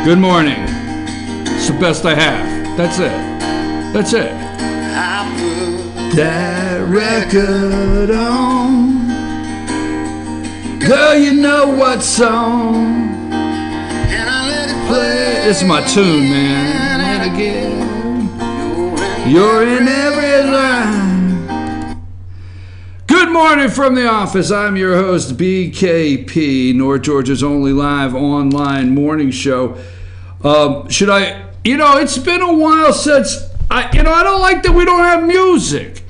Good morning. It's the best I have. That's it. That's it. I put that record on. Girl, you know what song. And I let it play. This is my tune, man. And again, you're in every line. Good morning from the office. I'm your host, BKP, North Georgia's only live online morning show. It's been a while since, I don't like that we don't have music.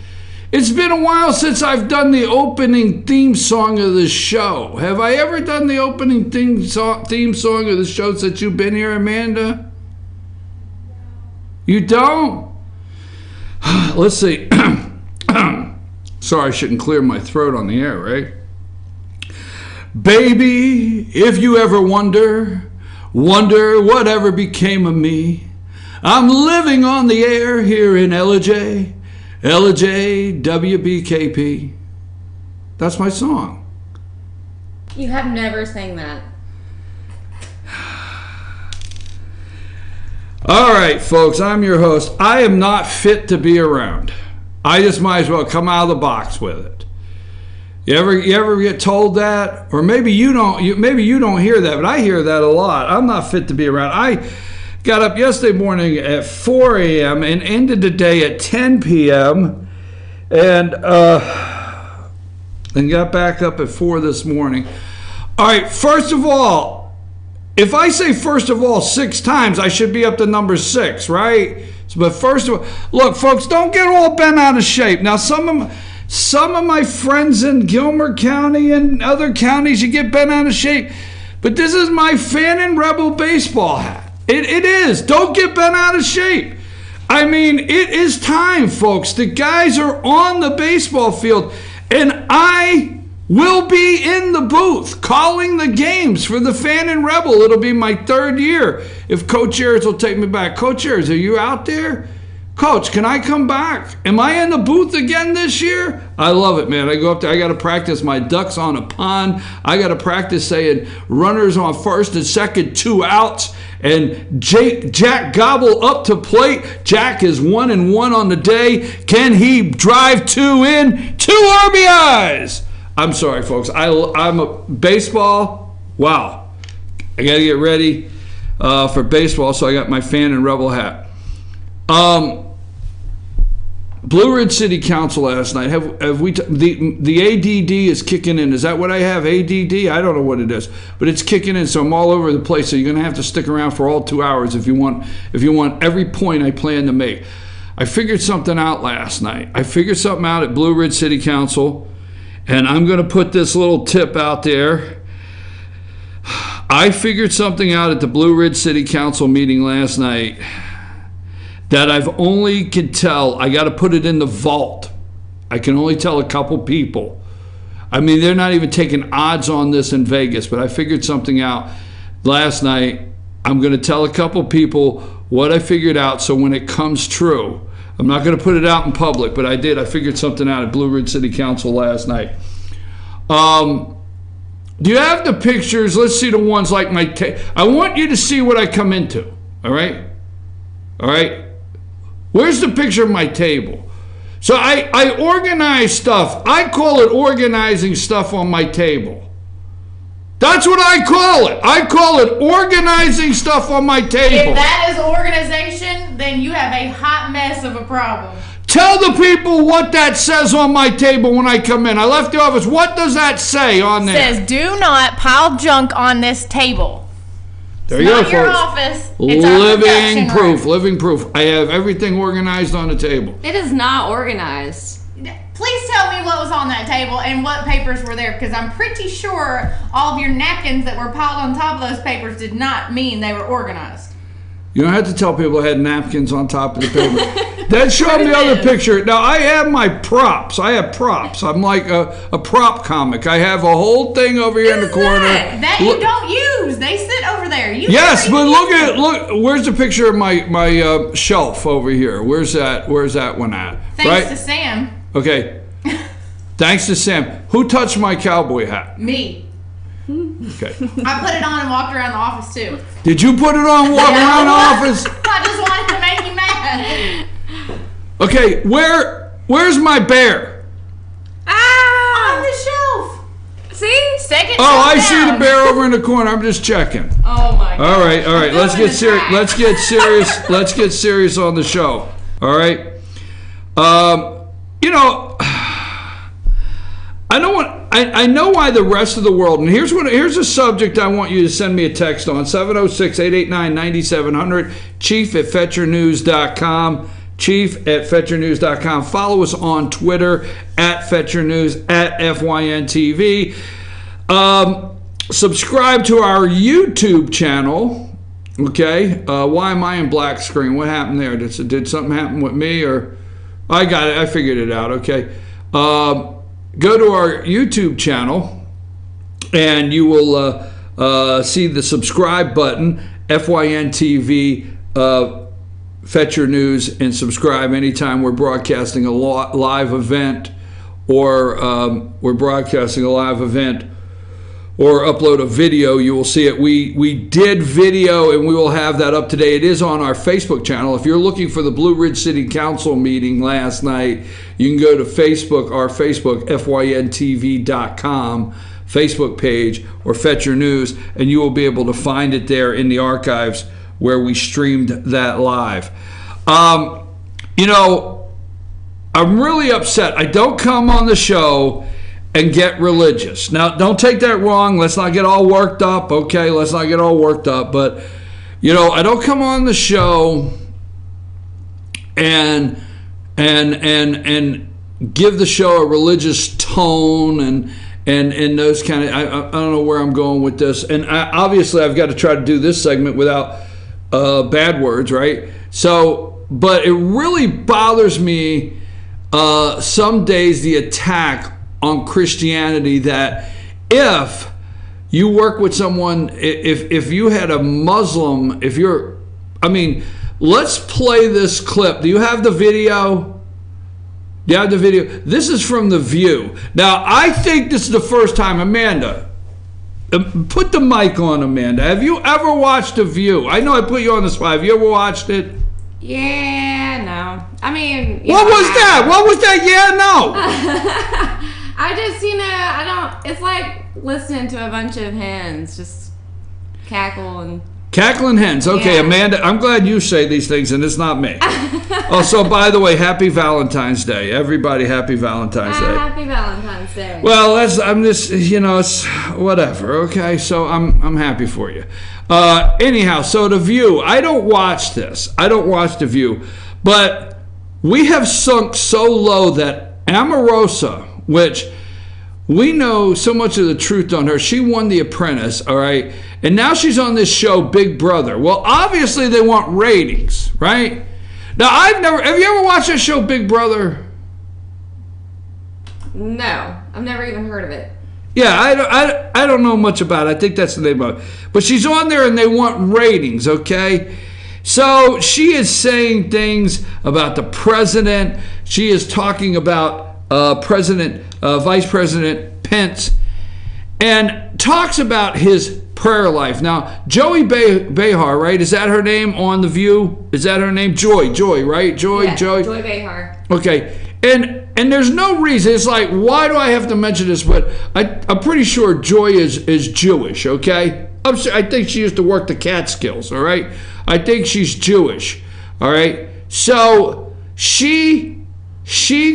It's been a while since I've done the opening theme song of the show. Have I ever done the opening theme song of the show since you've been here, Amanda? You don't? Let's see. Sorry, I shouldn't clear my throat on the air, right? Baby, if you ever wonder whatever became of me, I'm living on the air here in LJ, WBKP. That's my song. You have never sang that. All right, folks, I'm your host. I am not fit to be around. I just might as well come out of the box with it. You ever get told that? Or maybe you don't hear that, but I hear that a lot. I'm not fit to be around. I got up yesterday morning at 4 a.m. and ended the day at 10 p.m. and got back up at 4 this morning. All right, first of all, if I say first of all 6 times, I should be up to number 6, right? But first of all, look, folks, don't get all bent out of shape. Now, some of my friends in Gilmer County and other counties, you get bent out of shape. But this is my Fannin Rebel baseball hat. It is. Don't get bent out of shape. I mean, it is time, folks. The guys are on the baseball field, and I will be in the booth calling the games for the Fannin Rebel. It'll be my 3rd year if Coach Ayers will take me back. Coach Ayers, are you out there? Coach, can I come back? Am I in the booth again this year? I love it, man. I go up there. I got to practice my ducks on a pond. I got to practice saying runners on first and second, 2 outs. And Jack Gobble up to plate. Jack is 1-1 on the day. Can he drive 2 in? 2 RBIs. I'm sorry, folks. I'm a baseball. Wow. I got to get ready for baseball, so I got my Fannin Rebel hat. Blue Ridge City Council last night. Have we? The ADD is kicking in. Is that what I have? ADD? I don't know what it is, but it's kicking in. So I'm all over the place. So you're gonna have to stick around for all 2 hours if you want every point I plan to make. I figured something out last night. I figured something out at Blue Ridge City Council. And I'm going to put this little tip out there. I figured something out at the Blue Ridge City Council meeting last night that I've only could tell. I got to put it in the vault. I can only tell a couple people. I mean, they're not even taking odds on this in Vegas, but I figured something out last night. I'm going to tell a couple people what I figured out so when it comes true, I'm not going to put it out in public, but I did. I figured something out at Blue Ridge City Council last night. Do you have the pictures? Let's see the ones like my I want you to see what I come into. All right? All right? Where's the picture of my table? So I organize stuff. I call it organizing stuff on my table. That's what I call it. I call it organizing stuff on my table. If that is organization, then you have a hot mess of a problem. Tell the people what that says on my table when I come in. I left the office. What does that say on there? It says, do not pile junk on this table. There you go, folks. It's not your office. It's living proof. Living proof. I have everything organized on the table. It is not organized. Please tell me what was on that table and what papers were there, because I'm pretty sure all of your napkins that were piled on top of those papers did not mean they were organized. You don't have to tell people I had napkins on top of the paper. Then show them the other picture. Now, I have my props. I have props. I'm like a prop comic. I have a whole thing over here in the corner. That you don't use. They sit over there. Yes, but look. Where's the picture of my shelf over here? Where's that one at? Thanks to Sam. Okay. Thanks to Sam. Who touched my cowboy hat? Me. Okay. I put it on and walked around the office too. Did you put it on walking around the office? I just wanted to make you mad. Okay, where's my bear? On the shelf. See? Second. Oh, I see the bear over in the corner. I'm just checking. Oh my god. All right. Let's get serious. attack. Let's get serious. Let's get serious on the show. All right. You know, I know why the rest of the world, and here's a subject I want you to send me a text on, 706-889-9700, chief@fetchernews.com, chief@fetchernews.com. Follow us on Twitter @FetcherNews, @FYNTV. Subscribe to our YouTube channel. Okay. Why am I in black screen? What happened there? Did something happen with me, or I got it? I figured it out. Okay. Go to our YouTube channel, and you will see the subscribe button, FYNTV, Fetcher News, and subscribe anytime we're broadcasting a live event, or or upload a video. You will see it. We did video, and we will have that up today. It is on our Facebook channel. If you're looking for the Blue Ridge City Council meeting last night, you can go to Facebook, our Facebook, FYNTV.com Facebook page, or Fetcher News, and you will be able to find it there in the archives where we streamed that live. You know, I'm really upset. I don't come on the show and get religious. Now, don't take that wrong. Let's not get all worked up, okay? Let's not get all worked up. But, you know, I don't come on the show and give the show a religious tone and those kind of. I don't know where I'm going with this. And obviously, I've got to try to do this segment without bad words, right? So, but it really bothers me some days, the attack on Christianity, that if you work with someone, if you had a Muslim, let's play this clip. Do you have the video? You have the video? This is from The View. Now, I think this is the first time, Amanda, put the mic on, Amanda. Have you ever watched The View? I know I put you on the spot. Have you ever watched it? Yeah, no. I mean, What was that? Yeah, no. I just, I don't, it's like listening to a bunch of hens just cackle and... Cackling hens. Okay, Yeah. Amanda, I'm glad you say these things and it's not me. Also, by the way, happy Valentine's Day. Everybody, happy Valentine's Day. Happy Valentine's Day. Well, I'm just, it's whatever, okay? So I'm happy for you. Anyhow, so The View. I don't watch this. I don't watch The View. But we have sunk so low that Omarosa, which we know so much of the truth on her. She won The Apprentice, all right? And now she's on this show, Big Brother. Well, obviously they want ratings, right? Now, have you ever watched that show, Big Brother? No, I've never even heard of it. Yeah, I don't know much about it. I think that's the name of it. But she's on there and they want ratings, okay? So she is saying things about the president. She is talking about Vice President Pence, and talks about his prayer life. Now, Joey Behar, right? Is that her name on The View? Is that her name? Joy, right? Joy. Joy Behar. Okay. And there's no reason. It's like, why do I have to mention this? But I'm pretty sure Joy is Jewish, okay? I think she used to work the Catskills, all right? I think she's Jewish, all right? So she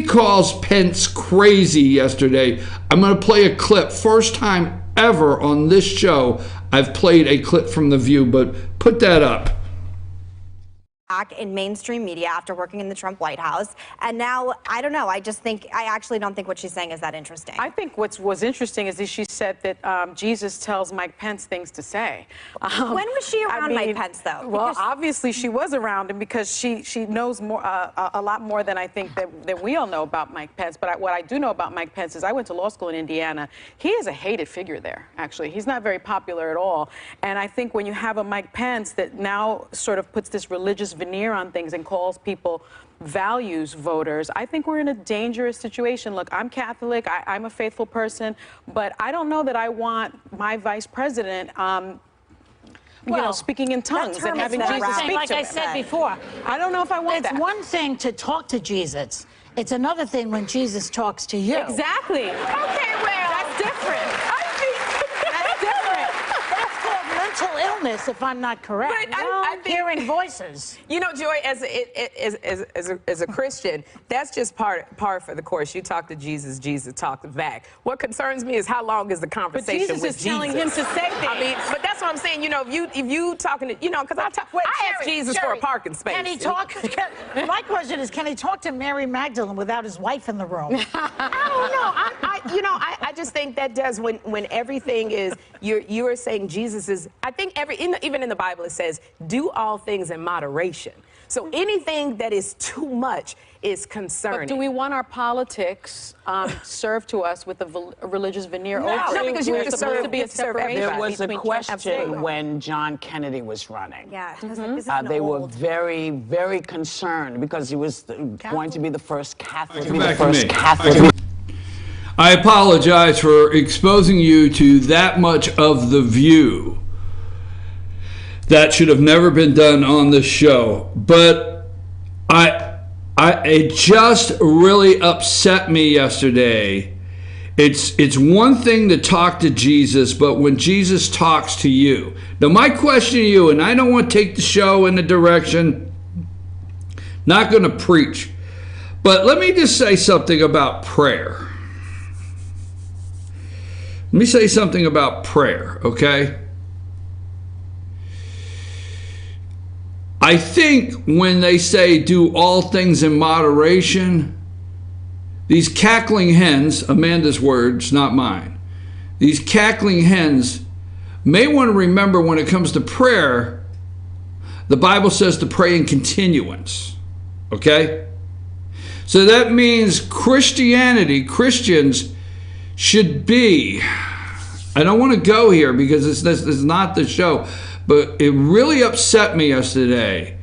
calls Pence crazy yesterday. I'm going to play a clip. First time ever on this show I've played a clip from The View, but put that up. Back in mainstream media after working in the Trump White House, and now I don't know. I actually don't think what she's saying is that interesting. I think what was interesting is that she said that Jesus tells Mike Pence things to say. When was she around Mike Pence, though? Well, obviously she was around him because she knows more a lot more than I think that we all know about Mike Pence. But what I do know about Mike Pence is I went to law school in Indiana. He is a hated figure there. Actually, he's not very popular at all. And I think when you have a Mike Pence that now sort of puts this religious veneer on things and calls people values voters, I think we're in a dangerous situation. Look, I'm Catholic, I'm a faithful person, but I don't know that I want my vice president speaking in tongues and having Jesus speak like to I them. said before, I don't know if I want that. it's one thing to talk to Jesus. It's another thing when Jesus talks to you. Exactly. Okay, well, that's different. That's different. That's called mental illness, if I'm not correct. But I think- Hearing voices. You know, Joy, as a Christian, that's just par for the course. You talk to Jesus, Jesus talks back. What concerns me is how long is the But conversation Jesus with is Jesus? telling him to say things. I mean, but that's what I'm saying. You know, if you talking to, because I asked Jesus for a parking space. Can he talk? My question is, can he talk to Mary Magdalene without his wife in the room? I don't know. I just think that does when everything is you are saying Jesus is. I think even in the Bible it says do all things in moderation. So anything that is too much is concerning. But do we want our politics served to us with a religious veneer? No, because you have to There's supposed serve- to be you a have to serve separation. There was a between question when John Kennedy was running. Yeah, I was like, this is an They were old- very, very concerned because he was going to be the first Catholic. Come back to me. I apologize for exposing you to that much of The View. That should have never been done on this show. But it just really upset me yesterday. It's one thing to talk to Jesus, but when Jesus talks to you. Now my question to you, and I don't want to take the show in the direction, not going to preach, but let me just say something about prayer. Let me say something about prayer, okay? I think when they say do all things in moderation, these cackling hens, Amanda's words, not mine, these cackling hens may want to remember when it comes to prayer, the Bible says to pray in continuance, okay? So that means Christians should be, I don't want to go here because this is not the show, but it really upset me yesterday.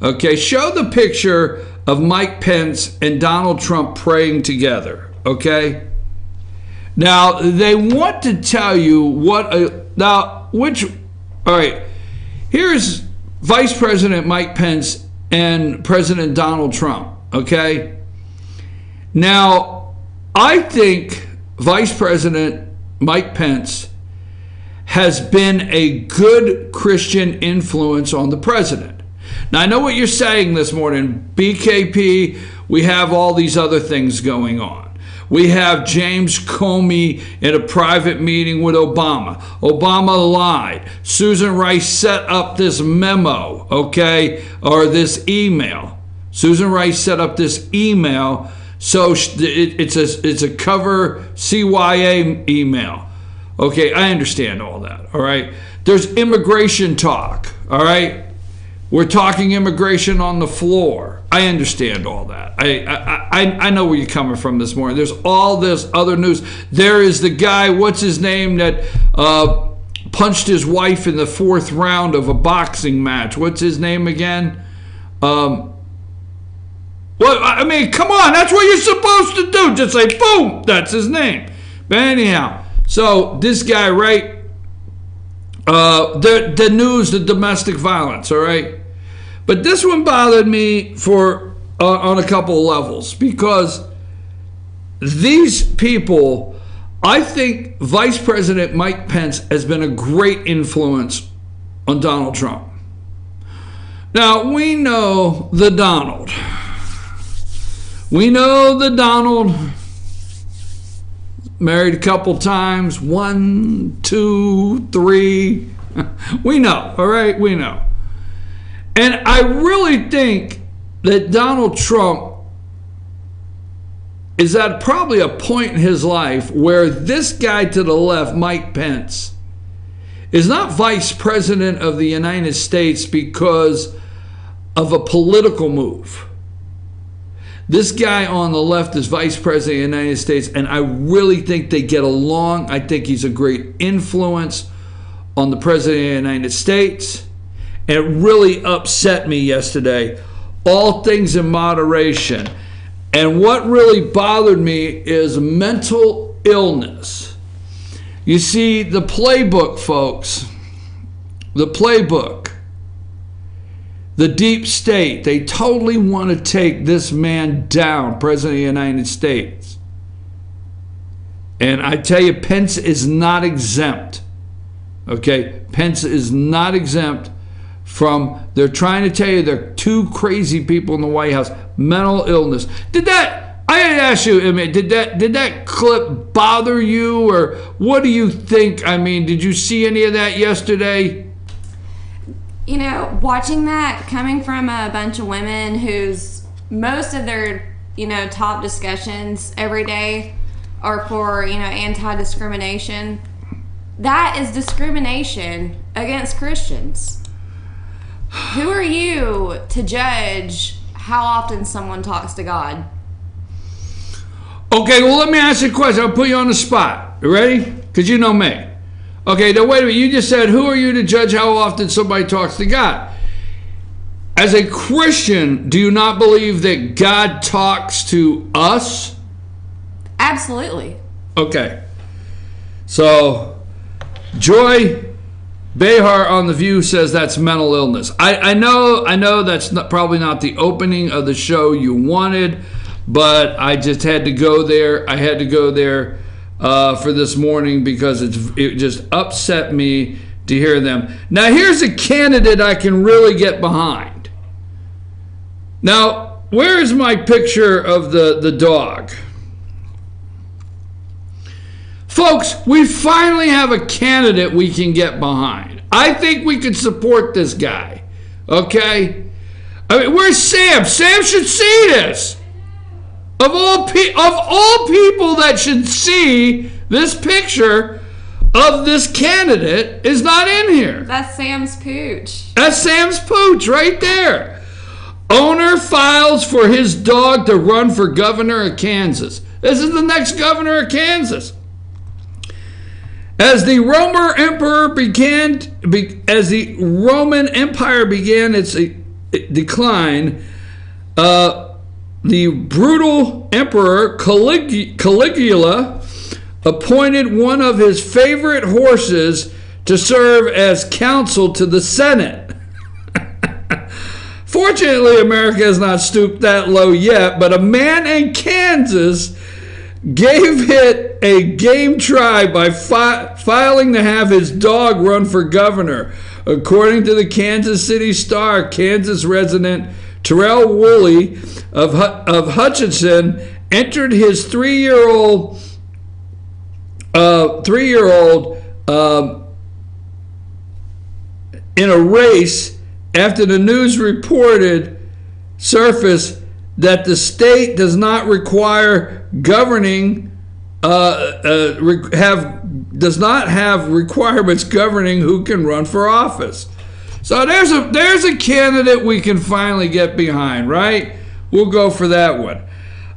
Okay, show the picture of Mike Pence and Donald Trump praying together, okay? Now, they want to tell you all right, here's Vice President Mike Pence and President Donald Trump, okay? Now, I think Vice President Mike Pence has been a good Christian influence on the president. Now, I know what you're saying this morning, BKP, we have all these other things going on. We have James Comey in a private meeting with Obama. Obama lied. Susan Rice set up this memo, okay, or this email. Susan Rice set up this email, so it's a cover CYA email. Okay, I understand all that, all right? There's immigration talk, all right? We're talking immigration on the floor. I understand all that. I know where you're coming from this morning. There's all this other news. There is the guy, what's his name, that punched his wife in the 4th round of a boxing match. What's his name again? Well, I mean, come on, that's what you're supposed to do. Just say, boom, that's his name. But anyhow, so this guy, right? The news, the domestic violence, all right? But this one bothered me for on a couple of levels because these people, I think Vice President Mike Pence has been a great influence on Donald Trump. Now, we know the Donald. We know the Donald married a couple times, 1, 2, 3. We know, all right? We know. And I really think that Donald Trump is at probably a point in his life where this guy to the left, Mike Pence, is not vice president of the United States because of a political move. This guy on the left is vice president of the United States, and I really think they get along. I think he's a great influence on the president of the United States. and it really upset me yesterday. All things in moderation. And what really bothered me is mental illness. You see, the playbook, folks, the playbook, the deep state, they totally want to take this man down, President of the United States. And I tell you, Pence is not exempt. Okay? Pence is not exempt from, they're trying to tell you there are two crazy people in the White House. Mental illness. I ask you, I mean, did that clip bother you, or what do you think? I mean, did you see any of that yesterday? You know, watching that coming from a bunch of women whose most of their, top discussions every day are for, anti-discrimination. That is discrimination against Christians. Who are you to judge how often someone talks to God? Okay, well, let me ask you a question. I'll put you on the spot. You ready? Because you know me. Okay, now wait a minute. You just said, who are you to judge how often somebody talks to God? As a Christian, do you not believe that God talks to us? Absolutely. Okay. So, Joy Behar on The View says that's mental illness. I know that's probably not the opening of the show you wanted, but I just had to go there. I had to go there for this morning because it just upset me to hear them. Now, here's a candidate I can really get behind. Now, where is my picture of the dog? Folks, we finally have a candidate we can get behind. I think we can support this guy. Okay? I mean, where's Sam? Sam should see this. Of all people that should see this picture of this candidate is not in here. That's Sam's pooch. That's Sam's pooch right there. Owner files for his dog to run for governor of Kansas. This is the next governor of Kansas. As the Roman Empire began its decline, the brutal emperor Caligula appointed one of his favorite horses to serve as counsel to the Senate. Fortunately, America has not stooped that low yet, but a man in Kansas gave it a game try by filing to have his dog run for governor. According to the Kansas City Star, Kansas resident Terrell Woolley of Hutchinson entered his three-year-old in a race after the news reported surfaced that the state does not require does not have requirements governing who can run for office. So there's a candidate we can finally get behind, right? We'll go for that one.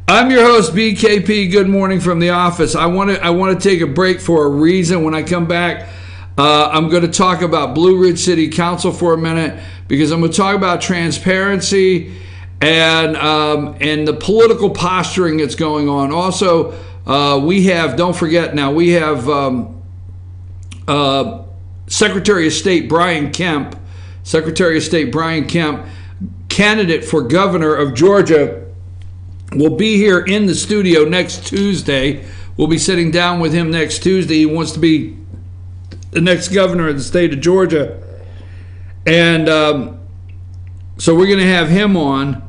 I'm your host, BKP. Good morning from the office. I want to take a break for a reason. When I come back, I'm going to talk about Blue Ridge City Council for a minute, because I'm going to talk about transparency and the political posturing that's going on. Also, we have, don't forget now, we have Secretary of State Brian Kemp, candidate for governor of Georgia, will be here in the studio next Tuesday. We'll be sitting down with him next Tuesday. He wants to be the next governor of the state of Georgia. And so we're going to have him on.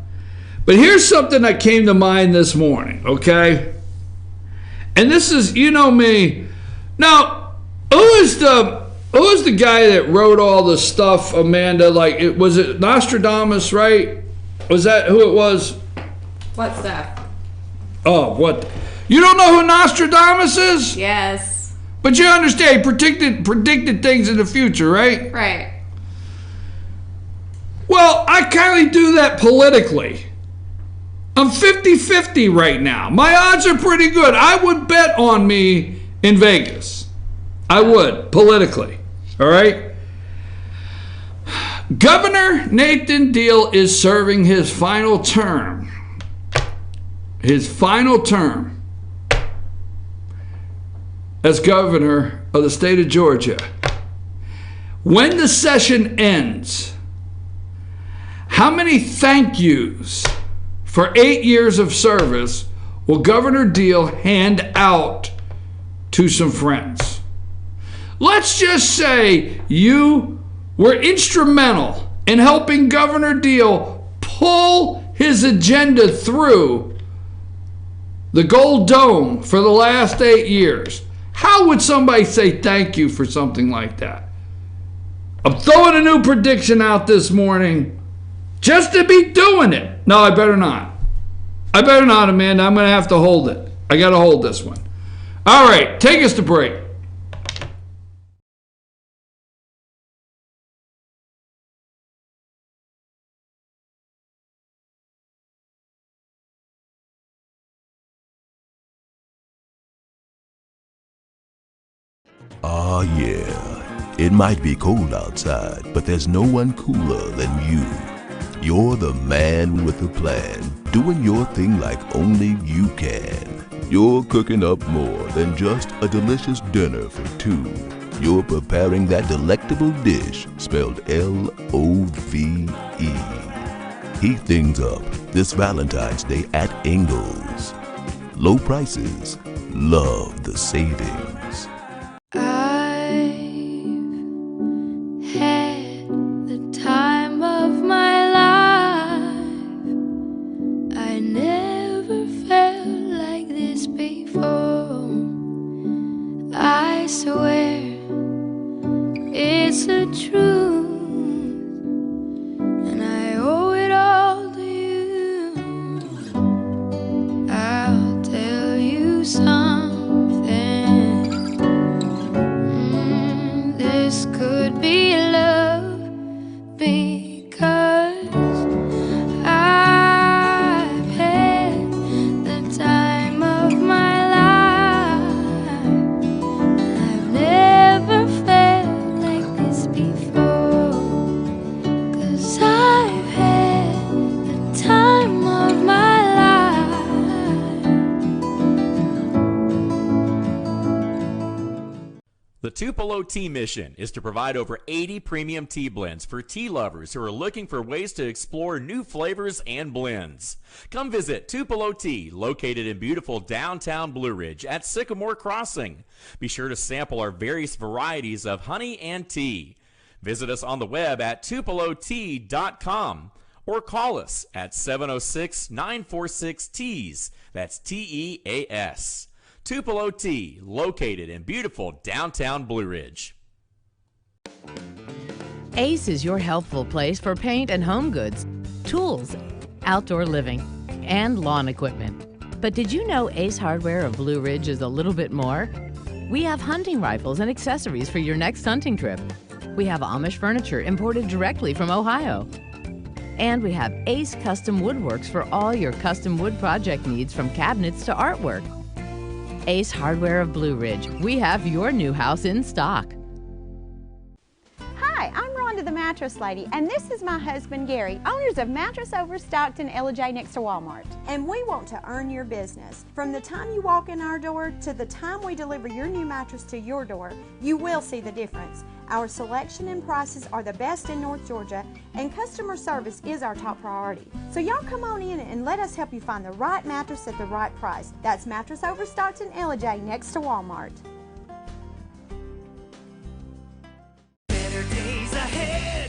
But here's something that came to mind this morning, okay? And this is, you know me. Now, who is the guy that wrote all the stuff, Amanda? Like, was it Nostradamus, right? Was that who it was? What stuff? Oh, what? You don't know who Nostradamus is? Yes. But you understand, he predicted things in the future, right? Right. Well, I kind of do that politically. I'm 50-50 right now. My odds are pretty good. I would bet on me in Vegas. I would, politically. All right? Governor Nathan Deal is serving his final term. His final term as governor of the state of Georgia. When the session ends, how many thank yous for 8 years of service will Governor Deal hand out to some friends? Let's just say you were instrumental in helping Governor Deal pull his agenda through the Gold Dome for the last 8 years. How would somebody say thank you for something like that? I'm throwing a new prediction out this morning just to be doing it. No, I better not. I better not, Amanda. I'm going to have to hold it. I got to hold this one. All right, take us to break. Ah, yeah. It might be cold outside, but there's no one cooler than you. You're the man with a plan, doing your thing like only you can. You're cooking up more than just a delicious dinner for two. You're preparing that delectable dish spelled L-O-V-E. Heat things up this Valentine's Day at Ingles. Low prices, love the savings. I've had the time of my life. I never felt like this before. I swear it's the truth, and I owe it all to you. I'll tell you something. This could be love because I've had the time of my life. I've never felt like this before, 'cause I've had the time of my life. The Tupelo Tea mission is to provide over 80 premium tea blends for tea lovers who are looking for ways to explore new flavors and blends. Come visit Tupelo Tea, located in beautiful downtown Blue Ridge at Sycamore Crossing. Be sure to sample our various varieties of honey and tea. Visit us on the web at tupelotea.com or call us at 706-946-TEAS. That's T-E-A-S. Tupelo Tea, located in beautiful downtown Blue Ridge. Ace is your helpful place for paint and home goods, tools, outdoor living, and lawn equipment. But did you know Ace Hardware of Blue Ridge is a little bit more? We have hunting rifles and accessories for your next hunting trip. We have Amish furniture imported directly from Ohio. And we have Ace Custom Woodworks for all your custom wood project needs, from cabinets to artwork. Ace Hardware of Blue Ridge. We have your new house in stock. Hi, I'm Rhonda the Mattress Lady, and this is my husband Gary, owners of Mattress Overstocked in LJ next to Walmart. And we want to earn your business. From the time you walk in our door to the time we deliver your new mattress to your door, you will see the difference. Our selection and prices are the best in North Georgia, and customer service is our top priority. So y'all come on in and let us help you find the right mattress at the right price. That's Mattress Overstocked in LJ next to Walmart.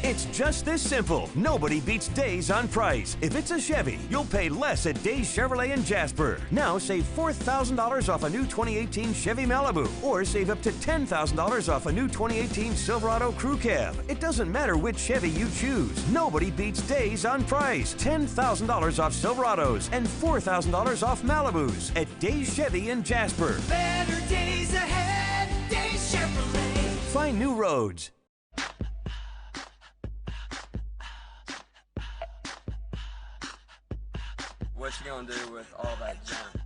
It's just this simple. Nobody beats Days on price. If it's a Chevy, you'll pay less at Days Chevrolet in Jasper. Now save $4,000 off a new 2018 Chevy Malibu, or save up to $10,000 off a new 2018 Silverado Crew Cab. It doesn't matter which Chevy you choose. Nobody beats Days on price. $10,000 off Silverados and $4,000 off Malibus at Days Chevy in Jasper. Better days ahead, Days Chevrolet. Find new roads. What you gonna do with all that junk?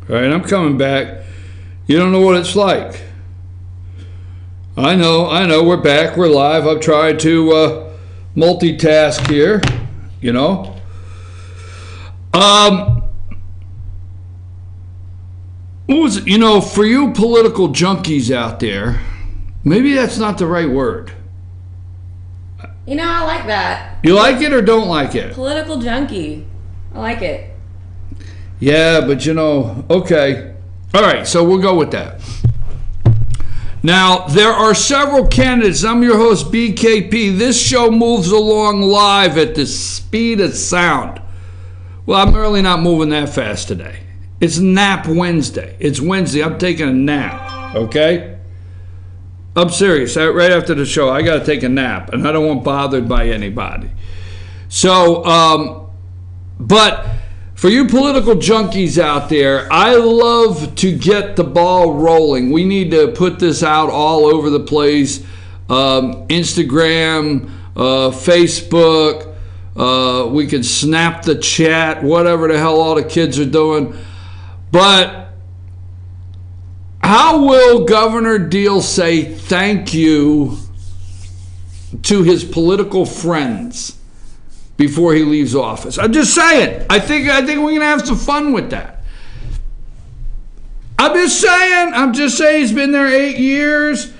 All right, I'm coming back. You don't know what it's like. I know, we're back, we're live. I've tried to multitask here, you know. What was it? You know, for you political junkies out there, maybe that's not the right word. You know, I like that. You like it or don't like it? Political junkie. I like it. Yeah, but you know, okay. All right, so we'll go with that. Now, there are several candidates. I'm your host, BKP. This show moves along live at the speed of sound. Well, I'm really not moving that fast today. It's Nap Wednesday. It's Wednesday. I'm taking a nap, okay? I'm serious. Right after the show, I got to take a nap, and I don't want bothered by anybody. So, but for you political junkies out there, I love to get the ball rolling. We need to put this out all over the place. Instagram, Facebook, we can snap the chat, whatever the hell all the kids are doing. But how will Governor Deal say thank you to his political friends before he leaves office? I'm just saying. I think we're gonna have some fun with that. I'm just saying. He's been there 8 years.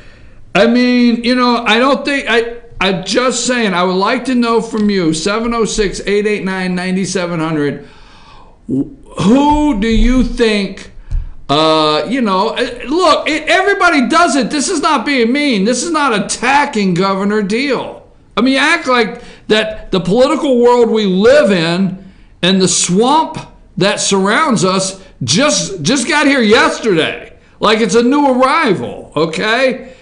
I mean, you know, I'm just saying. I would like to know from you, 706-889-9700. Who do you think? You know, look, everybody does it. This is not being mean. This is not attacking Governor Deal. I mean, you act like that the political world we live in and the swamp that surrounds us just got here yesterday. Like it's a new arrival, okay?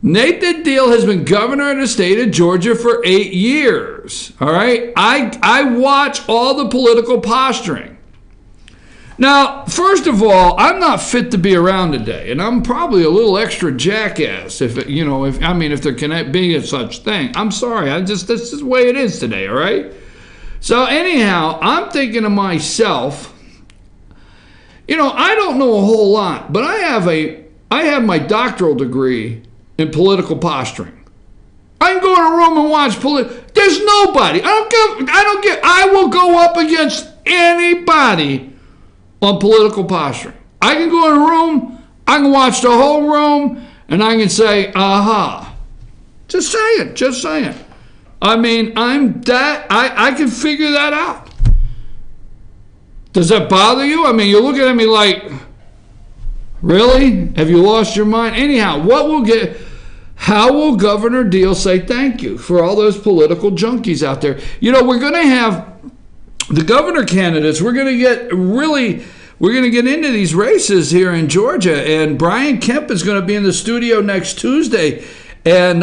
Nathan Deal has been governor of the state of Georgia for 8 years, all right? I watch all the political posturing. Now, first of all, I'm not fit to be around today, and I'm probably a little extra jackass if there can be a such thing. I'm sorry, this is the way it is today, all right? So anyhow, I'm thinking to myself, you know, I don't know a whole lot, but I have my doctoral degree in political posturing. I can go in a room and watch there's nobody. I will go up against anybody on political posturing. I can go in a room, I can watch the whole room, and I can say, aha. Just saying. I mean, I can figure that out. Does that bother you? I mean, you're looking at me like, really? Have you lost your mind? Anyhow, how will Governor Deal say thank you for all those political junkies out there? You know, we're going to have the governor candidates. We're going to get into these races here in Georgia, and Brian Kemp is going to be in the studio next Tuesday. And,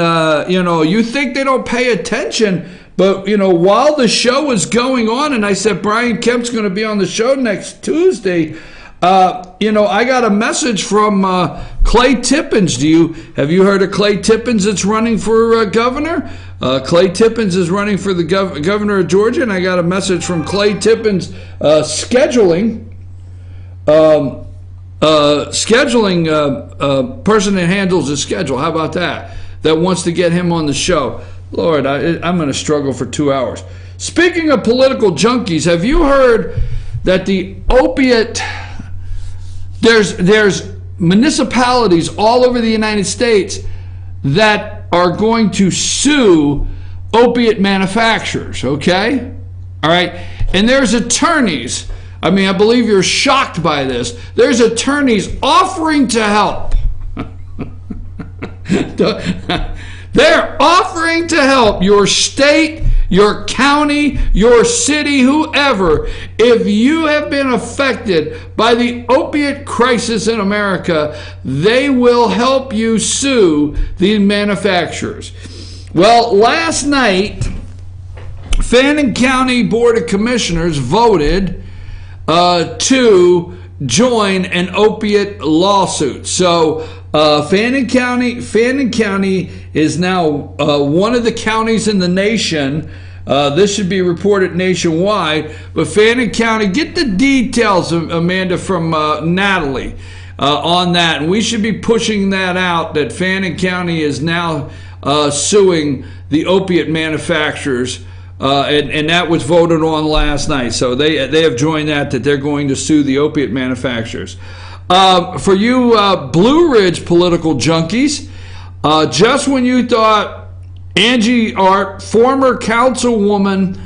you know, you think they don't pay attention, but, you know, while the show is going on, and I said Brian Kemp's going to be on the show next Tuesday, you know, I got a message from Clay Tippins. Have you heard of Clay Tippins that's running for governor? Clay Tippins is running for the governor of Georgia, and I got a message from Clay Tippins scheduling person that handles his schedule. How about that? That wants to get him on the show. Lord, I'm going to struggle for 2 hours. Speaking of political junkies, have you heard that the opiate... There's municipalities all over the United States that are going to sue opiate manufacturers, okay? All right? And there's attorneys. I mean, I believe you're shocked by this. There's attorneys offering to help. They're offering to help your state, your county, your city, whoever. If you have been affected by the opiate crisis in America, they will help you sue these manufacturers. Well, last night, Fannin County Board of Commissioners voted to join an opiate lawsuit. So Fannin County is now one of the counties in the nation This should be reported nationwide. But Fannin County, get the details, Amanda, from Natalie on that. And we should be pushing that out, that Fannin County is now suing the opiate manufacturers. And that was voted on last night. So they have joined that they're going to sue the opiate manufacturers. For you Blue Ridge political junkies, just when you thought Angie Arp, former councilwoman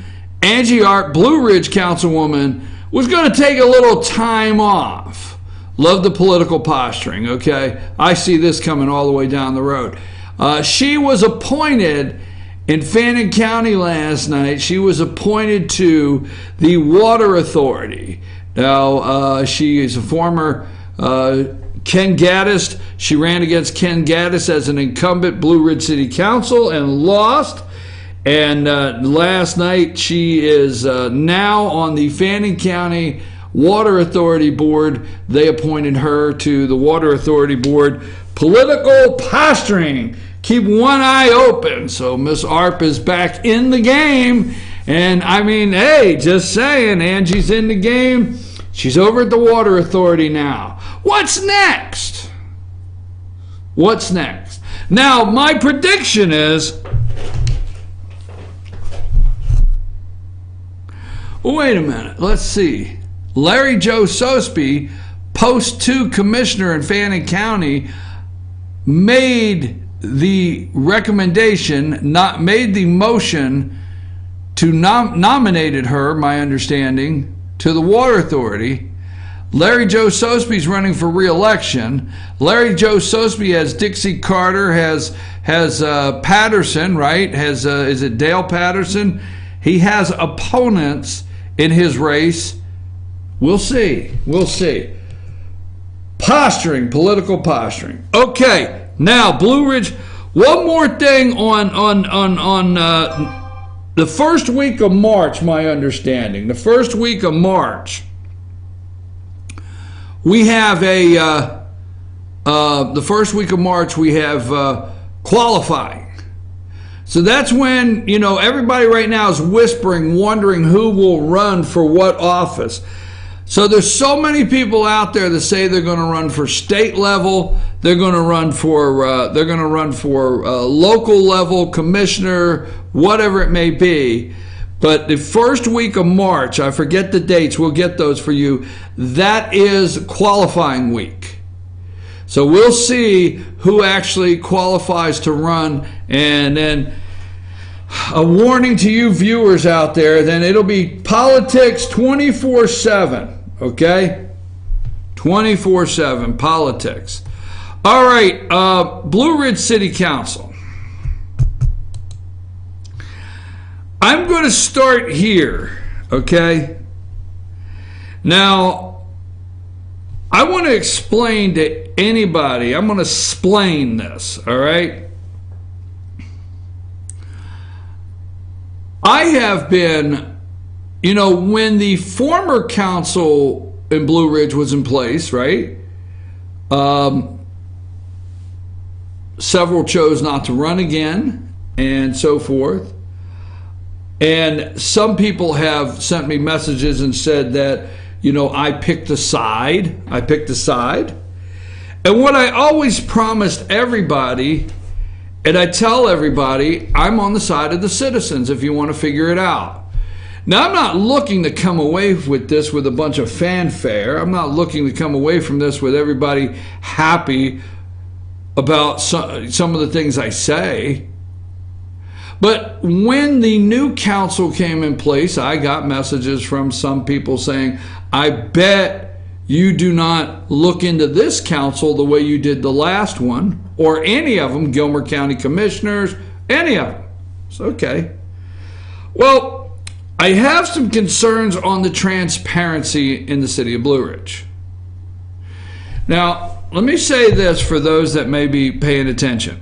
Angie Arp, Blue Ridge councilwoman, was going to take a little time off. Love the political posturing, okay? I see this coming all the way down the road. She was appointed in Fannin County last night. She was appointed to the Water Authority. Now, she is a former Ken Gaddis. She ran against Ken Gaddis as an incumbent Blue Ridge City Council and lost. And last night, she is now on the Fannin County Water Authority Board. They appointed her to the Water Authority Board. Political posturing. Keep one eye open. So Miss Arp is back in the game. And I mean, hey, just saying, Angie's in the game. She's over at the Water Authority now. What's next? What's next? Now, my prediction is... Wait a minute. Let's see. Larry Joe Sosby, Post 2 commissioner in Fannin County, made the recommendation, made the motion to nominated her, my understanding, to the Water Authority. Larry Joe Sosby's running for re-election. Larry Joe Sosby has Dixie Carter, has Patterson, right? Is it Dale Patterson? He has opponents in his race. We'll see. We'll see. Posturing, political posturing. Okay. Now, Blue Ridge, one more thing on the first week of March, my understanding. The first week of March, we have the first week of March, we have qualifying. So that's when, everybody right now is whispering, wondering who will run for what office. So there's so many people out there that say they're going to run for state level, they're going to run for local level, commissioner, whatever it may be. But the first week of March, I forget the dates, we'll get those for you, that is qualifying week. So we'll see who actually qualifies to run, and then a warning to you viewers out there, then it'll be politics 24/7, okay? 24/7 politics. All right, Blue Ridge City Council. I'm going to start here, okay? Now, I want to explain to anybody, I'm going to explain this, all right? I have been, when the former council in Blue Ridge was in place, right? Several chose not to run again and so forth. And some people have sent me messages and said that, I picked a side. I picked a side. And what I always promised everybody, and I tell everybody, I'm on the side of the citizens if you want to figure it out. Now, I'm not looking to come away with this with a bunch of fanfare. I'm not looking to come away from this with everybody happy about some of the things I say. But when the new council came in place, I got messages from some people saying, I bet you do not look into this council the way you did the last one, or any of them, Gilmer County Commissioners, any of them. It's okay. Well, I have some concerns on the transparency in the city of Blue Ridge. Now, let me say this for those that may be paying attention.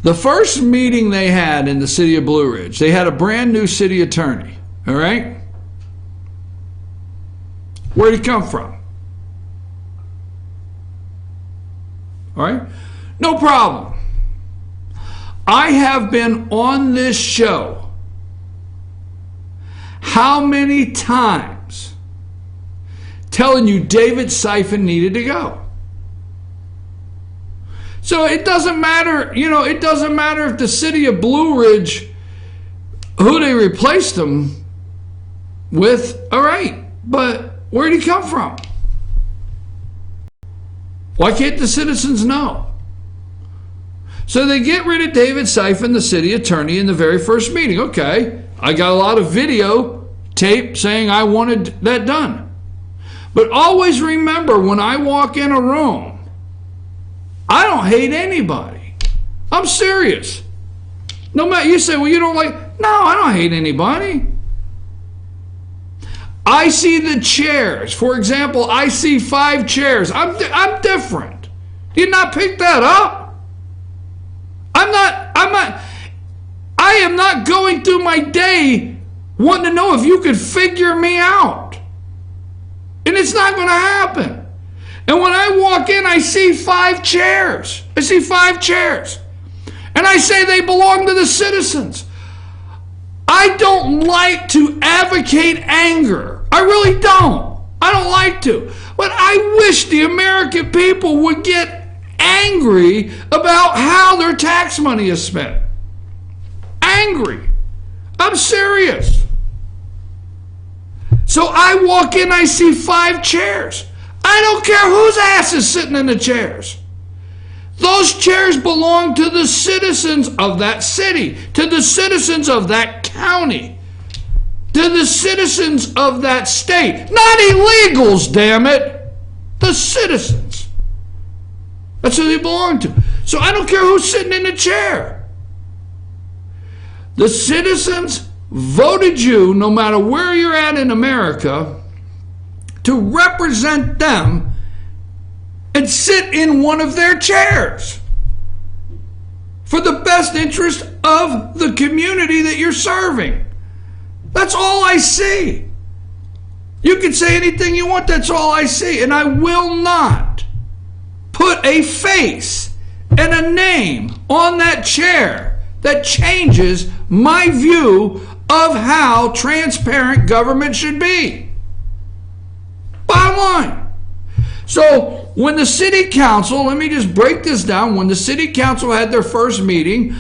The first meeting they had in the city of Blue Ridge, they had a brand new city attorney, all right? Where'd he come from? All right? No problem. I have been on this show how many times telling you David Siphon needed to go? So it doesn't matter, it doesn't matter if the city of Blue Ridge, who they replaced him with, all right, but where'd he come from? Why can't the citizens know? So they get rid of David Siphon, the city attorney, in the very first meeting. Okay, I got a lot of video tape saying I wanted that done. But always remember, when I walk in a room, I don't hate anybody. I'm serious. No matter, you say, well, you don't like, no, I don't hate anybody. I see the chairs. For example, I see 5 chairs. I'm different. Did you not pick that up? I am not going through my day wanting to know if you could figure me out. And it's not going to happen. And when I walk in, I see 5 chairs. I see 5 chairs. And I say they belong to the citizens. I don't like to advocate anger. I really don't. I don't like to. But I wish the American people would get angry about how their tax money is spent. Angry. I'm serious. So I walk in, I see 5 chairs. I don't care whose ass is sitting in the chairs. Those chairs belong to the citizens of that city, to the citizens of that county, to the citizens of that state. Not illegals, damn it. The citizens. That's who they belong to. So I don't care who's sitting in the chair. The citizens voted you, no matter where you're at in America, to represent them and sit in one of their chairs for the best interest of the community that you're serving. That's all I see. You can say anything you want, that's all I see. And I will not put a face and a name on that chair that changes my view of how transparent government should be. Bottom line. So when the city council, let me just break this down. When the city council had their first meeting,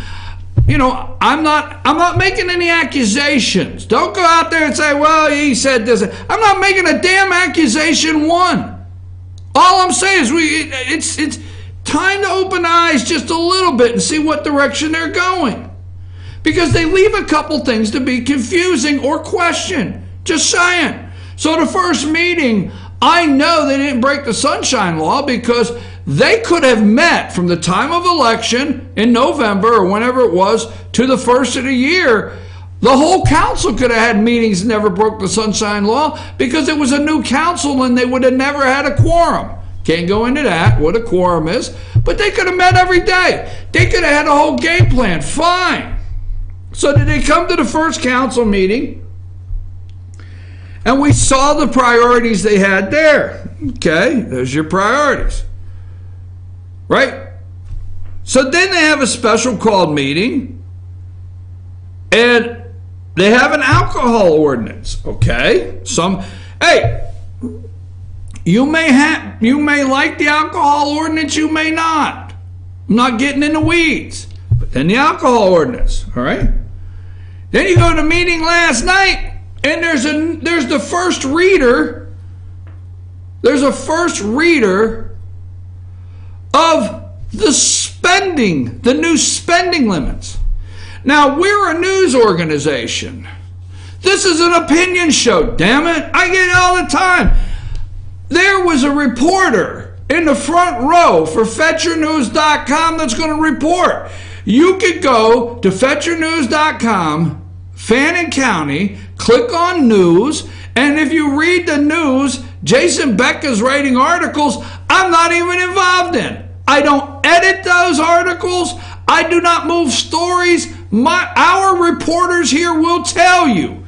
I'm not making any accusations. Don't go out there and say, well, he said this. I'm not making a damn accusation one. All I'm saying is it's time to open eyes just a little bit and see what direction they're going. Because they leave a couple things to be confusing or questioned. Just saying. So the first meeting, I know they didn't break the Sunshine Law because they could have met from the time of election in November or whenever it was to the first of the year. The whole council could have had meetings and never broke the Sunshine Law because it was a new council and they would have never had a quorum. Can't go into that, what a quorum is, but they could have met every day. They could have had a whole game plan. Fine. So did they come to the first council meeting? And we saw the priorities they had there. Okay, there's your priorities. Right? So then they have a special called meeting and they have an alcohol ordinance. Okay? Hey, you may like the alcohol ordinance, you may not. I'm not getting in the weeds. But then the alcohol ordinance, all right? Then you go to the meeting last night and there's the first reader. There's a first reader of the new spending limits. Now, we're a news organization. This is an opinion show, damn it. I get it all the time. There was a reporter in the front row for FetcherNews.com that's going to report. You could go to FetcherNews.com, Fannin County, click on news, and if you read the news, Jason Becca's writing articles I'm not even involved in. I don't edit those articles. I do not move stories. Our reporters here will tell you.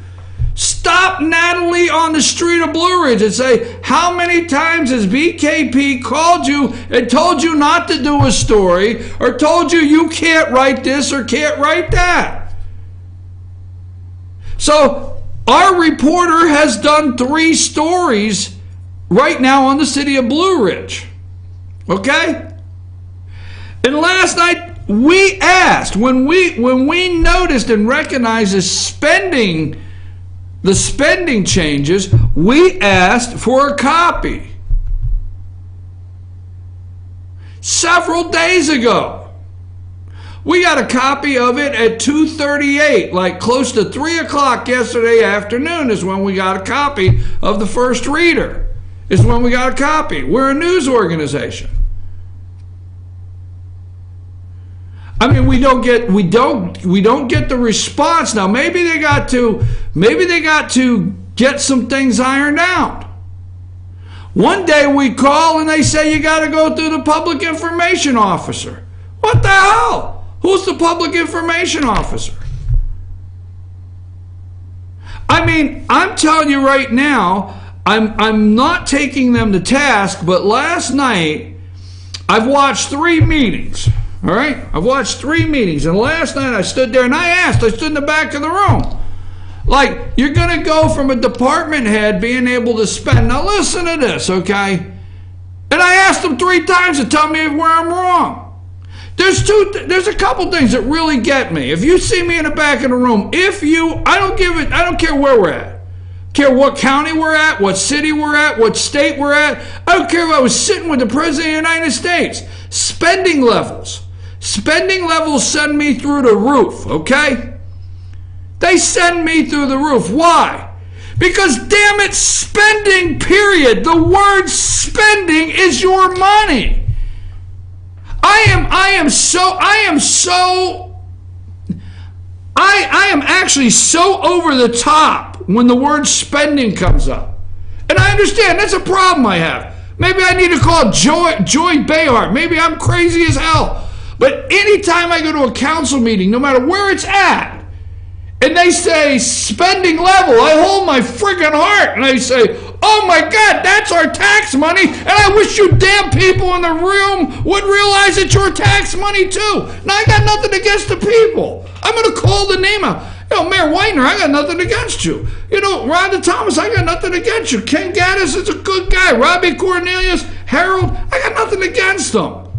Stop Natalie on the street of Blue Ridge and say, how many times has BKP called you and told you not to do a story or told you you can't write this or can't write that? So Our reporter has done 3 stories right now on the city of Blue Ridge. Okay? And last night we asked, when we noticed and recognized the spending changes, we asked for a copy. Several days ago. We got a copy of it at 2:38, like close to 3 o'clock yesterday afternoon is when we got a copy of the first reader. Is when we got a copy. We're a news organization. I mean, we don't get the response now. Maybe they got to get some things ironed out. One day we call and they say you got to go through the public information officer. What the hell? Who's the public information officer? I mean, I'm telling you right now, I'm not taking them to task, but last night I've watched 3 meetings. All right? I've watched 3 meetings, and last night I stood there and I stood in the back of the room. Like, you're going to go from a department head being able to spend. Now listen to this, okay? And I asked them 3 times to tell me where I'm wrong. There's a couple things that really get me. If you see me in the back of the room, I don't care where we're at. Care what county we're at, what city we're at, what state we're at. I don't care if I was sitting with the President of the United States. Spending levels send me through the roof, okay? They send me through the roof. Why? Because damn it, spending, period. The word spending is your money. I am actually so over the top when the word spending comes up. And I understand that's a problem I have. Maybe I need to call Joy Behar. Maybe I'm crazy as hell. But anytime I go to a council meeting, no matter where it's at, and they say spending level, I hold my friggin' heart and I say, oh my God, that's our tax money, and I wish you damn people in the room would realize it's your tax money too. Now, I got nothing against the people. I'm going to call the name out. Mayor Whitener, I got nothing against you. Rhonda Thomas, I got nothing against you. Ken Gaddis is a good guy. Robbie Cornelius, Harold, I got nothing against them.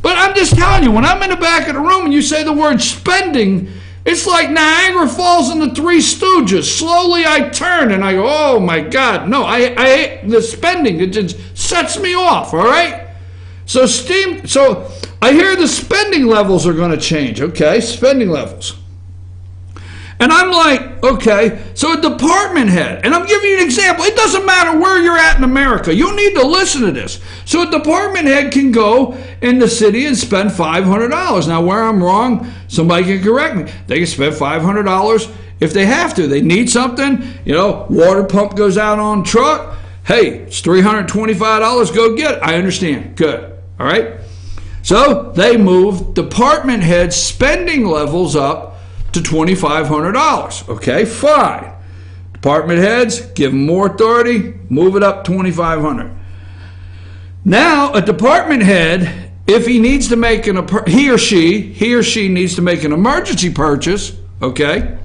But I'm just telling you, when I'm in the back of the room and you say the word spending, it's like Niagara Falls and the Three Stooges. Slowly I turn and I go, oh my God. No, I hate the spending. It just sets me off, all right? So I hear the spending levels are going to change. Okay, spending levels. And I'm like, okay, so a department head, and I'm giving you an example. It doesn't matter where you're at in America. You need to listen to this. So a department head can go in the city and spend $500. Now, where I'm wrong, somebody can correct me. They can spend $500 if they have to. They need something, water pump goes out on truck. Hey, it's $325. Go get it. I understand. Good. All right. So they move department head spending levels up to $2,500. Okay, fine. Department heads, give them more authority, move it up $2,500. Now, a department head, if he needs to make he or she needs to make an emergency purchase, okay,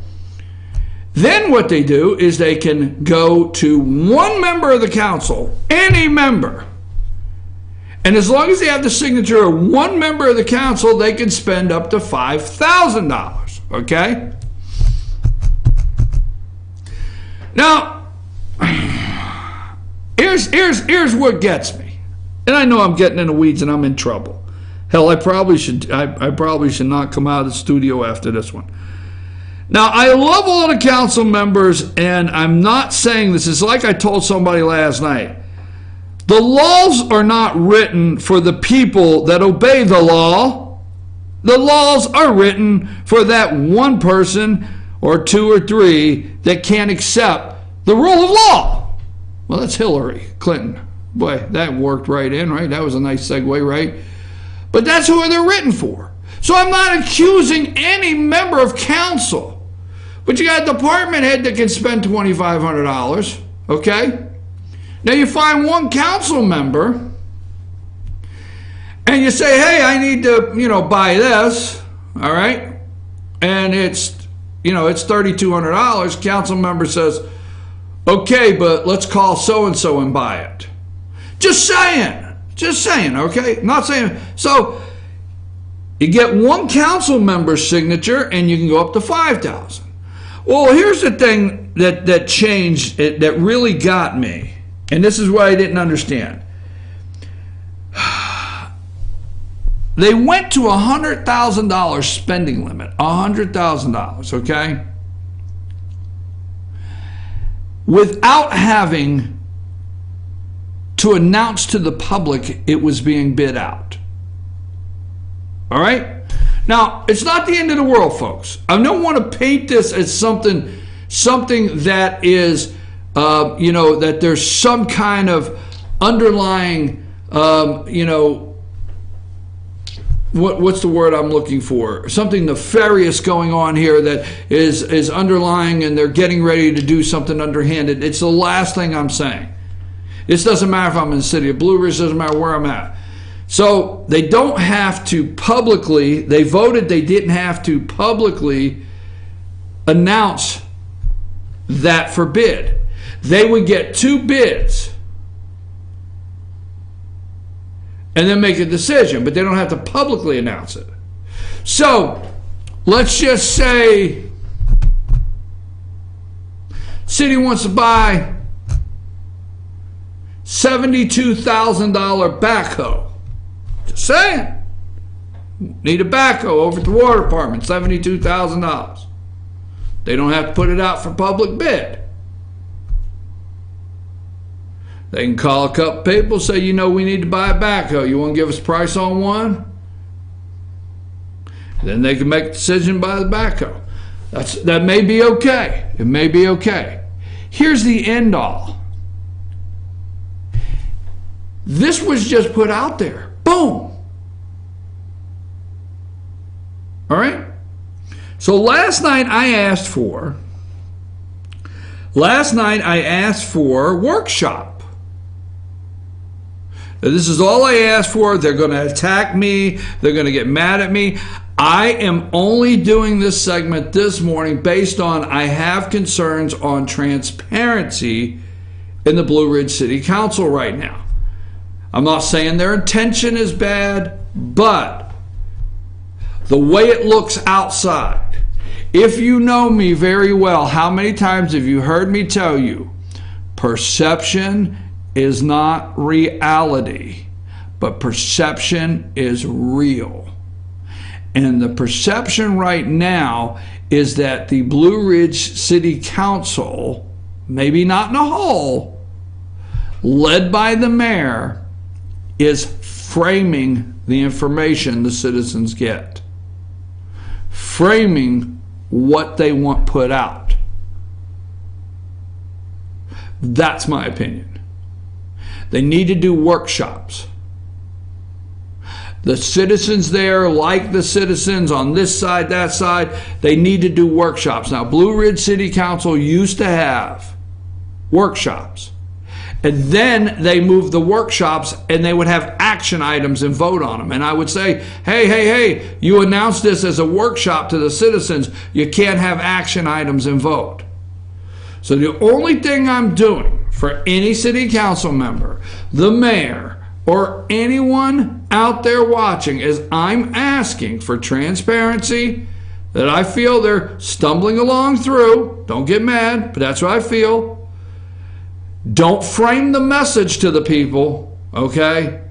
then what they do is they can go to one member of the council, any member, and as long as they have the signature of one member of the council, they can spend up to $5,000. Okay? Now, here's what gets me. And I know I'm getting in the weeds and I'm in trouble. Hell, I probably should not come out of the studio after this one. Now, I love all the council members, and I'm not saying this. It's like I told somebody last night. The laws are not written for the people that obey the law. The laws are written for that one person or 2 or 3 that can't accept the rule of law. Well, that's Hillary Clinton. Boy, that worked right in, right? That was a nice segue, right? But that's who they're written for. So I'm not accusing any member of council. But you got a department head that can spend $2,500, okay? Now you find one council member and you say, hey, I need to, buy this, all right? And it's it's $3,200. Council member says, okay, but let's call so-and-so and buy it. Just saying, okay? Not saying. So you get one council member's signature and you can go up to 5,000. Well, here's the thing that changed, that really got me, and this is what I didn't understand. They went to $100,000 spending limit, $100,000, okay? Without having to announce to the public it was being bid out. All right? Now, it's not the end of the world, folks. I don't want to paint this as something that is, that there's some kind of underlying, what's the word I'm looking for? Something nefarious going on here that is underlying, and they're getting ready to do something underhanded. It's the last thing I'm saying. This doesn't matter if I'm in the city of Blue Ridge, doesn't matter where I'm at. So they don't have to publicly, they voted they didn't have to publicly announce that for bid. They would get 2 bids and then make a decision, but they don't have to publicly announce it. So let's just say city wants to buy $72,000 backhoe. Just saying. Need a backhoe over at the water department, $72,000. They don't have to put it out for public bid. They can call a couple people, say, we need to buy a backhoe. You want to give us a price on one? Then they can make a decision by the backhoe. That may be okay. It may be okay. Here's the end all. This was just put out there. Boom. All right? So last night I asked for workshop. Now, this is all I asked for. They're going to attack me. They're going to get mad at me. I am only doing this segment this morning based on I have concerns on transparency in the Blue Ridge City Council right now. I'm not saying their intention is bad, but the way it looks outside, if you know me very well, how many times have you heard me tell you, perception is not reality, but perception is real. And the perception right now is that the Blue Ridge City Council, maybe not in a whole, led by the mayor, is framing the information the citizens get. Framing what they want put out. That's my opinion. They need to do workshops. The citizens there, like the citizens on this side, that side, they need to do workshops. Now, Blue Ridge City Council used to have workshops. And then they moved the workshops and they would have action items and vote on them. And I would say, hey, you announced this as a workshop to the citizens. You can't have action items and vote. So the only thing I'm doing for any city council member, the mayor, or anyone out there watching is I'm asking for transparency that I feel they're stumbling along through. Don't get mad, but that's what I feel. Don't frame the message to the people, okay?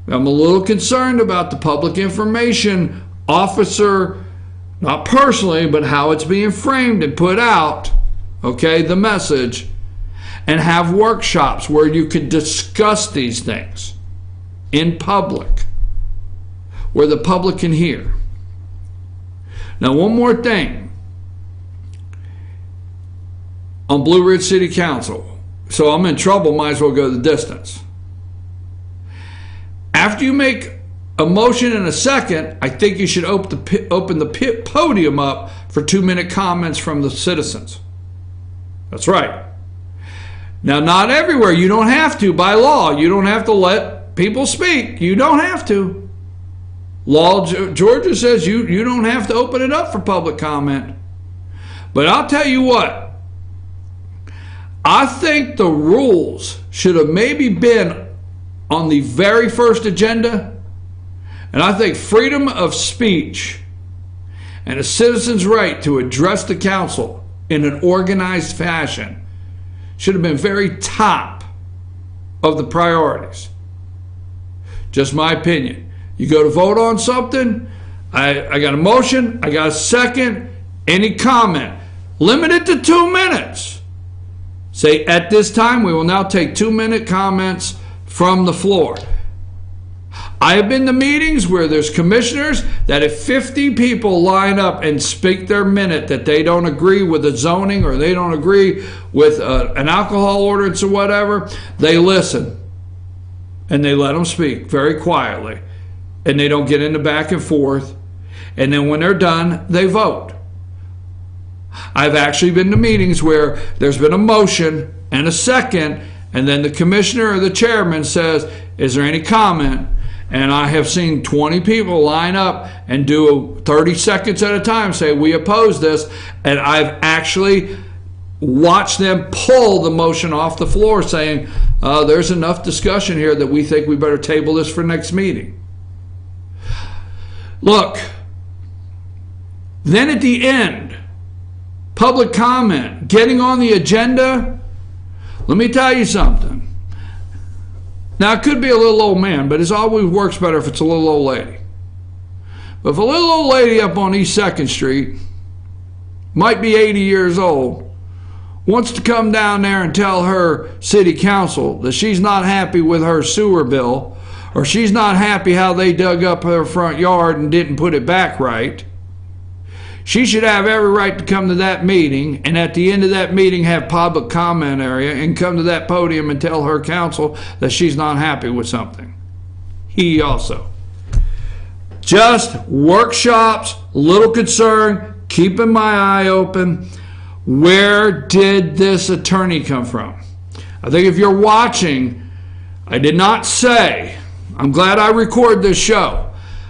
I'm a little concerned about the public information officer, not personally, but how it's being framed and put out, okay, the message, and have workshops where you can discuss these things in public, where the public can hear. Now, one more thing on Blue Ridge City Council. So I'm in trouble, might as well go the distance. After you make a motion in a second, I think you should open the podium up for 2-minute comments from the citizens. That's right. Now, not everywhere. You don't have to. By law, you don't have to let people speak. You don't have to. Law, Georgia says you don't have to open it up for public comment. But I'll tell you what, I think the rules should have maybe been on the very first agenda, and I think freedom of speech and a citizen's right to address the council in an organized fashion should have been very top of the priorities. Just my opinion. You go to vote on something, I got a motion, I got a second, any comment, limit it to 2 minutes. Say, at this time, we will now take 2-minute comments from the floor. I have been to meetings where there's commissioners that if 50 people line up and speak their minute that they don't agree with the zoning or they don't agree with an alcohol ordinance or whatever, they listen and they let them speak very quietly and they don't get into back and forth, and then when they're done, they vote. I've actually been to meetings where there's been a motion and a second, and then the commissioner or the chairman says, is there any comment? And I have seen 20 people line up and do 30 seconds at a time say, we oppose this. And I've actually watched them pull the motion off the floor saying, there's enough discussion here that we think we better table this for next meeting. Look, then at the end, public comment, getting on the agenda, let me tell you something. Now, it could be a little old man, but it always works better if it's a little old lady. But if a little old lady up on East 2nd Street, might be 80 years old, wants to come down there and tell her city council that she's not happy with her sewer bill, or she's not happy how they dug up her front yard and didn't put it back right, she should have every right to come to that meeting, and at the end of that meeting have public comment area and come to that podium and tell her council that she's not happy with something. He also. Just workshops, little concern, keeping my eye open. Where did this attorney come from? I think if you're watching, I did not say, I'm glad I record this show,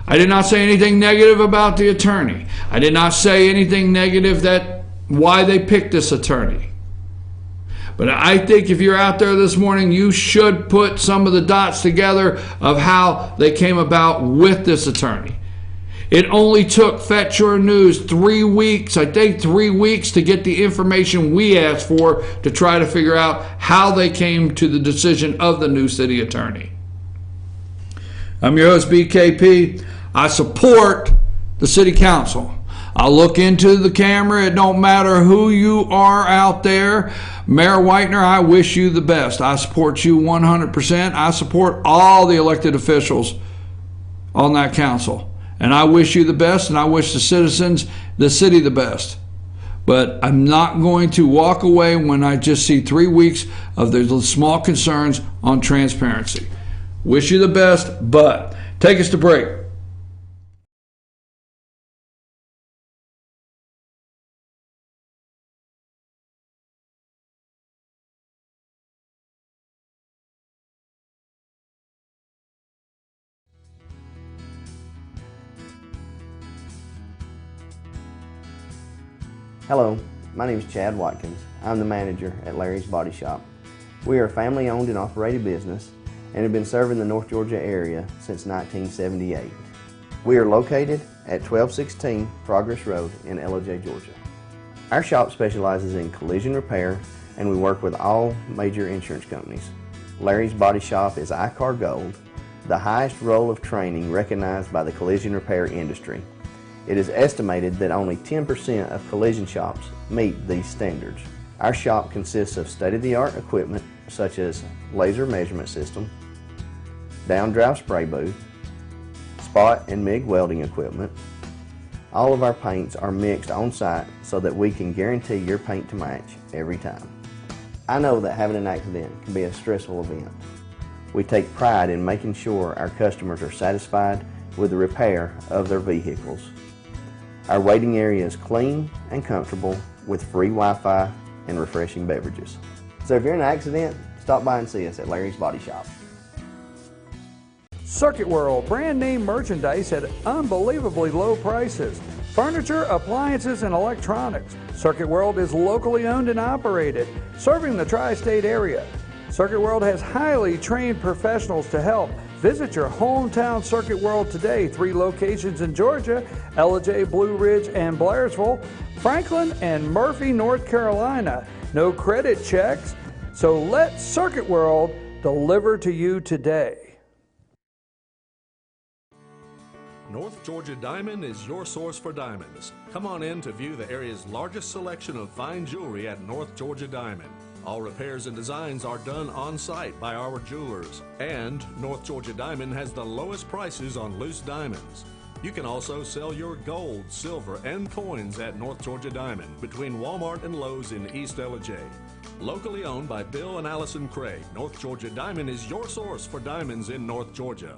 I did not say anything negative about the attorney. I did not say anything negative that why they picked this attorney. But I think if you're out there this morning, you should put some of the dots together of how they came about with this attorney. It only took Fetch Your News 3 weeks, I think 3 weeks, to get the information we asked for to try to figure out how they came to the decision of the new city attorney. I'm your host, BKP. I support the city council. I look into the camera. It don't matter who you are out there. Mayor Whitener, I wish you the best. I support you 100%. I support all the elected officials on that council. And I wish you the best, and I wish the citizens, the city, the best. But I'm not going to walk away when I just see 3 weeks of the small concerns on transparency. Wish you the best, but take us to break. Hello, my name is Chad Watkins. I'm the manager at Larry's Body Shop. We are a family-owned and operated business and have been serving the North Georgia area since 1978. We are located at 1216 Progress Road in LOJ, Georgia. Our shop specializes in collision repair, and we work with all major insurance companies. Larry's Body Shop is ICAR Gold, the highest role of training recognized by the collision repair industry. It is estimated that only 10% of collision shops meet these standards. Our shop consists of state-of-the-art equipment such as laser measurement system, down-drive spray booth, spot and MIG welding equipment. All of our paints are mixed on-site so that we can guarantee your paint to match every time. I know that having an accident can be a stressful event. We take pride in making sure our customers are satisfied with the repair of their vehicles. Our waiting area is clean and comfortable with free Wi-Fi and refreshing beverages. So if you're in an accident, stop by and see us at Larry's Body Shop. Circuit World, brand name merchandise at unbelievably low prices. furniture, appliances, and electronics. Circuit World is locally owned and operated, serving the tri-state area. Circuit World has highly trained professionals to help. Visit your hometown Circuit World today. 3 locations in Georgia: Ellijay, Blue Ridge, and Blairsville, Franklin, and Murphy, North Carolina. No credit checks, so let Circuit World deliver to you today. North Georgia Diamond is your source for diamonds. Come on in to view the area's largest selection of fine jewelry at North Georgia Diamond. All repairs and designs are done on site by our jewelers. And North Georgia Diamond has the lowest prices on loose diamonds. You can also sell your gold, silver, and coins at North Georgia Diamond between Walmart and Lowe's in East Ellijay. Locally owned by Bill and Allison Craig, North Georgia Diamond is your source for diamonds in North Georgia.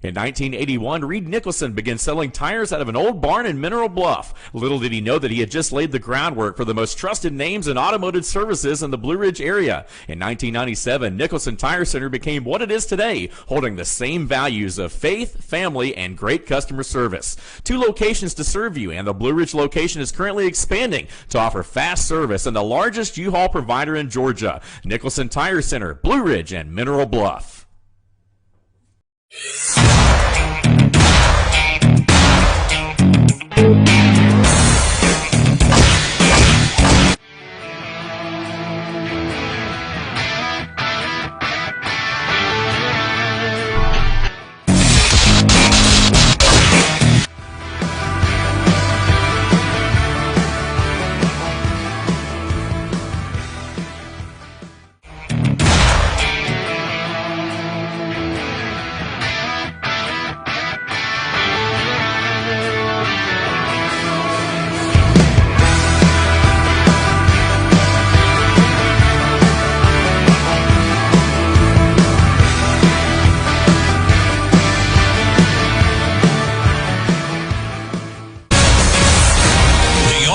In 1981, Reed Nicholson began selling tires out of an old barn in Mineral Bluff. Little did he know that he had just laid the groundwork for the most trusted names in automotive services in the Blue Ridge area. In 1997, Nicholson Tire Center became what it is today, holding the same values of faith, family, and great customer service. 2 locations to serve you, and the Blue Ridge location is currently expanding to offer fast service and the largest U-Haul provider in Georgia. Nicholson Tire Center, Blue Ridge, and Mineral Bluff.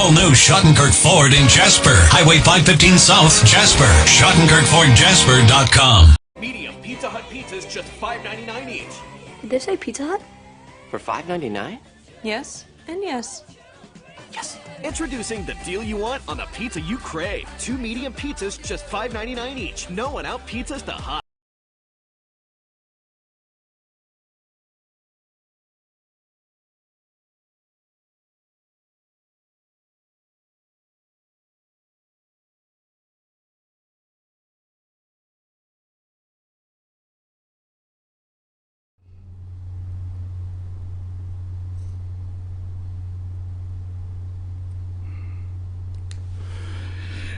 All-new Schottenkirk Ford in Jasper. Highway 515 South, Jasper. SchottenkirkFordJasper.com. Medium Pizza Hut pizzas, just $5.99 each. Did they say Pizza Hut? For $5.99? Yes, and yes. Yes. Introducing the deal you want on the pizza you crave. 2 medium pizzas, just $5.99 each. No one out pizzas the hot.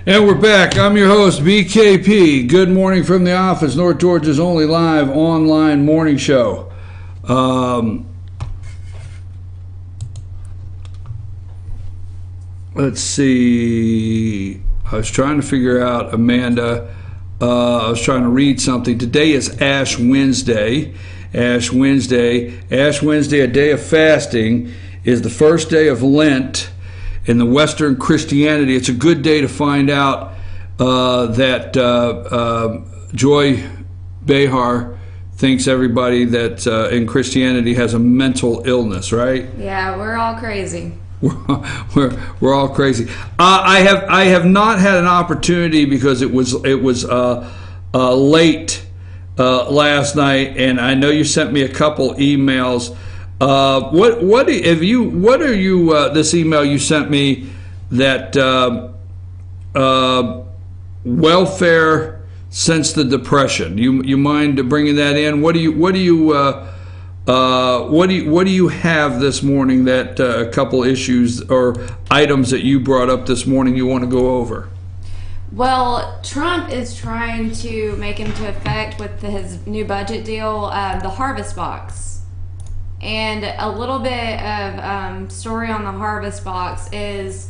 And we're back. I'm your host, BKP. Good morning from the office, North Georgia's only live online morning show. Let's see. I was trying to figure out, Amanda, I was trying to read something. Today is Ash Wednesday. Ash Wednesday, a day of fasting, is the first day of Lent in the Western Christianity. It's a good day to find out that Joy Behar thinks everybody that in Christianity has a mental illness, right? Yeah, we're all crazy. We're all crazy. I have not had an opportunity because it was late last night, and I know you sent me a couple emails. This email you sent me that welfare since the Depression. You mind bringing that in? What do you have this morning that a couple issues or items that you brought up this morning you want to go over? Well, Trump is trying to make into effect with his new budget deal the harvest box. And a little bit of story on the harvest box is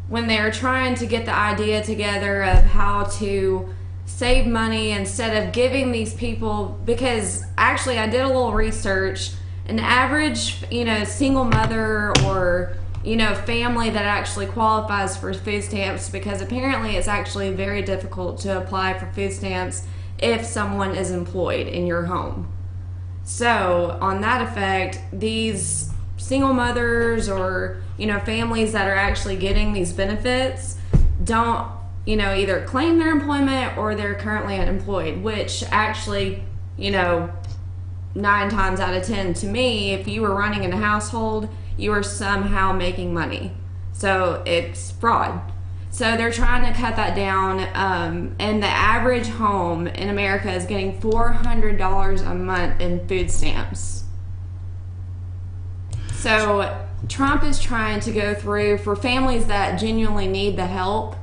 when they're trying to get the idea together of how to save money instead of giving these people, because actually I did a little research, an average, single mother or, family that actually qualifies for food stamps, because apparently it's actually very difficult to apply for food stamps if someone is employed in your home. So, on that effect, these single mothers or, families that are actually getting these benefits don't, either claim their employment or they're currently unemployed, which actually, 9 times out of 10 to me, if you were running in a household, you are somehow making money. So it's fraud. So they're trying to cut that down, and the average home in America is getting $400 a month in food stamps. So Trump is trying to go through for families that genuinely need the help,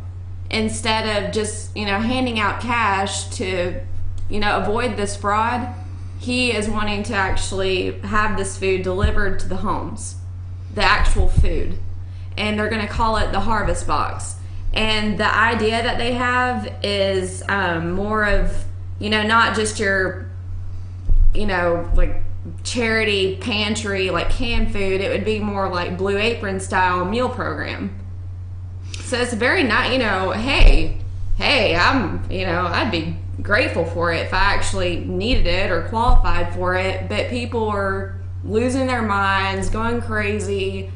instead of just, handing out cash to, avoid this fraud. He is wanting to actually have this food delivered to the homes, the actual food. And they're going to call it the Harvest Box. And the idea that they have is more of, not just your, like charity pantry, like canned food. It would be more like Blue Apron style meal program. So it's very nice, hey, I'd be grateful for it if I actually needed it or qualified for it. But people are losing their minds, going crazy,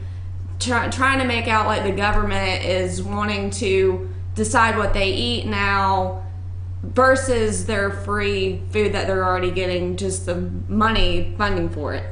trying to make out like the government is wanting to decide what they eat now versus their free food that they're already getting, just the money funding for it.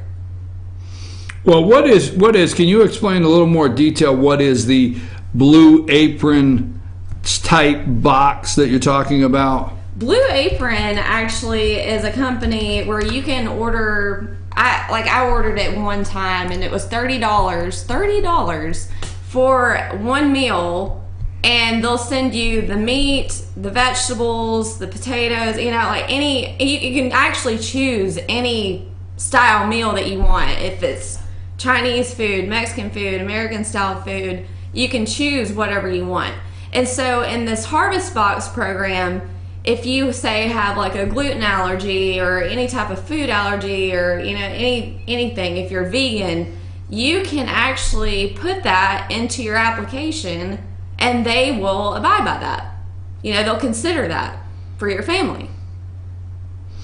Well, what is, can you explain a little more detail, what is the Blue Apron type box that you're talking about? Blue Apron actually is a company where you can order, I ordered it one time and it was $30 for one meal, and they'll send you the meat, the vegetables, the potatoes, like you can actually choose any style meal that you want. If it's Chinese food, Mexican food, American style food, you can choose whatever you want. And so in this Harvest Box program, if you say have like a gluten allergy or any type of food allergy or anything, if you're vegan, you can actually put that into your application and they will abide by that. They'll consider that for your family.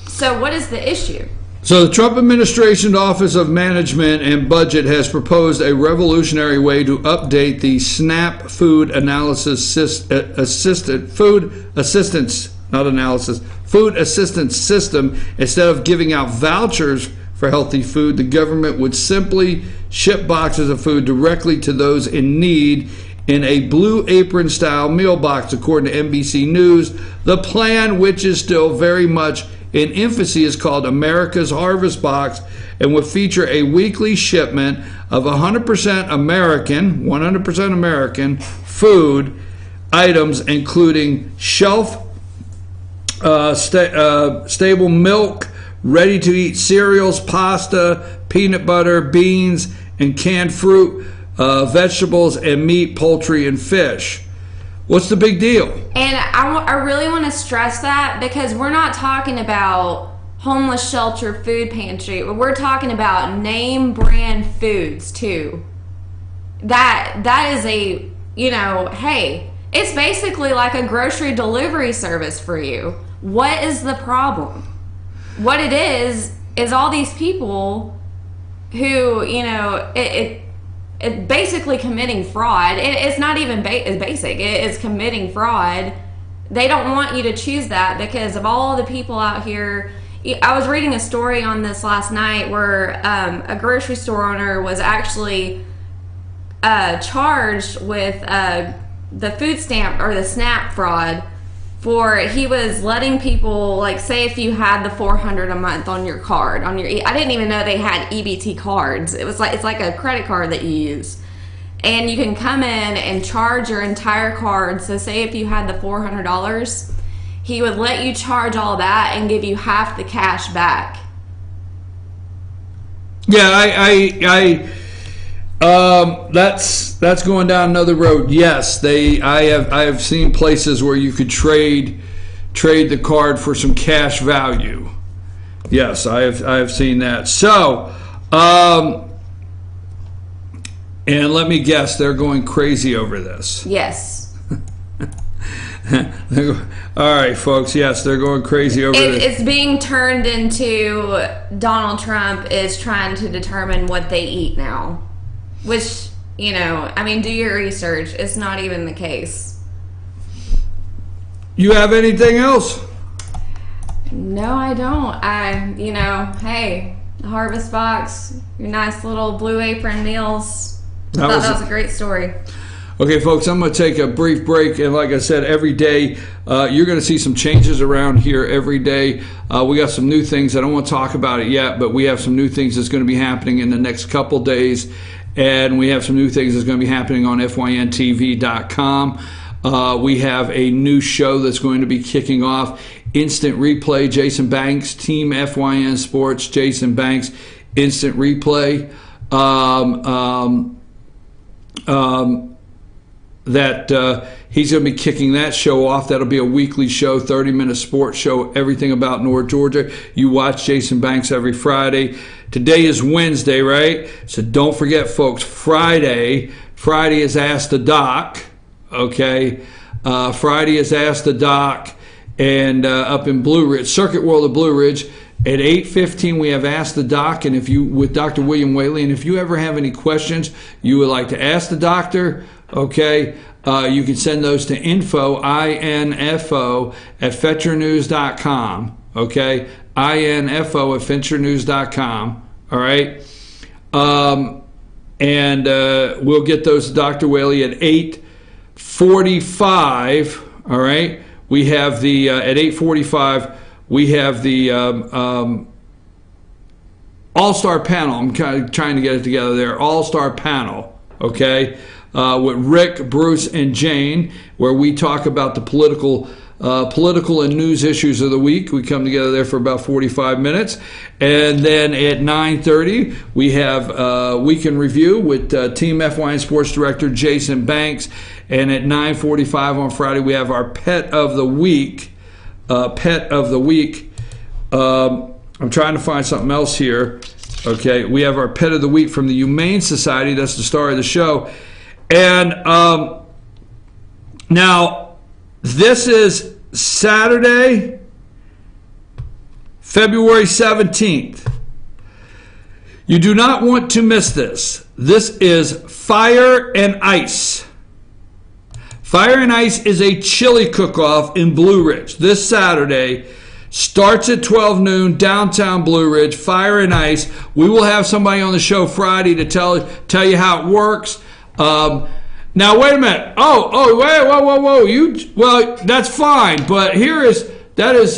So what is the issue? So the Trump administration Office of Management and Budget has proposed a revolutionary way to update the SNAP food food assistance system. Instead of giving out vouchers for healthy food, the government would simply ship boxes of food directly to those in need in a Blue Apron style meal box, according to NBC News. The plan, which is still very much in infancy, is called America's Harvest Box and would feature a weekly shipment of 100% American food items, including shelf stable milk, ready-to-eat cereals, pasta, peanut butter, beans, and canned fruit, vegetables, and meat, poultry, and fish. What's the big deal? And I really want to stress that, because we're not talking about homeless shelter food pantry. We're talking about name brand foods too. That is a, hey, it's basically like a grocery delivery service for you. What is the problem? What it is all these people who, it's basically committing fraud. It's not even basic. It's committing fraud. They don't want you to choose that because of all the people out here. I was reading a story on this last night where a grocery store owner was actually charged with the food stamp or the SNAP fraud. He was letting people, like, say if you had the $400 a month on your card, I didn't even know they had EBT cards. It's like a credit card that you use. And you can come in and charge your entire card. So say if you had the $400, he would let you charge all that and give you half the cash back. Yeah, that's going down another road. Yes, I have seen places where you could trade the card for some cash value. Yes, I have seen that. So, and let me guess, they're going crazy over this. Yes. All right, folks. Yes, they're going crazy over this. It's being turned into Donald Trump is trying to determine what they eat now. Which, I mean, do your research. It's not even the case. You have anything else? No, I don't. Hey, the Harvest Box, your nice little Blue Apron meals. I thought that was a great story. Okay, folks, I'm going to take a brief break. And like I said, every day you're going to see some changes around here every day. We got some new things. I don't want to talk about it yet, but we have some new things that's going to be happening in the next couple days. And we have some new things that's going to be happening on fyntv.com. We have a new show that's going to be kicking off. Instant Replay, Jason Banks, Team FYN Sports, Jason Banks, Instant Replay. He's going to be kicking that show off. That'll be a weekly show, 30-minute sports show, everything about North Georgia. You watch Jason Banks every Friday. Today is Wednesday, right? So don't forget, folks, Friday is Ask the Doc, okay? Friday is Ask the Doc, and up in Blue Ridge, Circuit World of Blue Ridge. At 8:15, we have Ask the Doc, and with Dr. William Whaley, and if you ever have any questions you would like to ask the doctor, okay, you can send those to info, INFO, at FetcherNews.com, okay, INFO at FetcherNews.com, all right, and we'll get those to Dr. Whaley at 8:45, all right. We have the, at 8:45, we have the All-Star Panel. I'm kind of trying to get it together there. All-Star Panel, okay, with Rick, Bruce, and Jane, where we talk about the political and news issues of the week. We come together there for about 45 minutes. And then at 9:30, we have Week in Review with Team FYN Sports Director Jason Banks. And at 9:45 on Friday, we have our Pet of the Week. I'm trying to find something else here. Okay, we have our Pet of the Week from the Humane Society. That's the star of the show. And now, this is Saturday, February 17th. You do not want to miss this. This is Fire and Ice. Fire and Ice is a chili cook-off in Blue Ridge this Saturday. Starts at 12 noon, downtown Blue Ridge, Fire and Ice. We will have somebody on the show Friday to tell you how it works. Now, wait a minute. Wait, whoa. Well, that's fine, but that is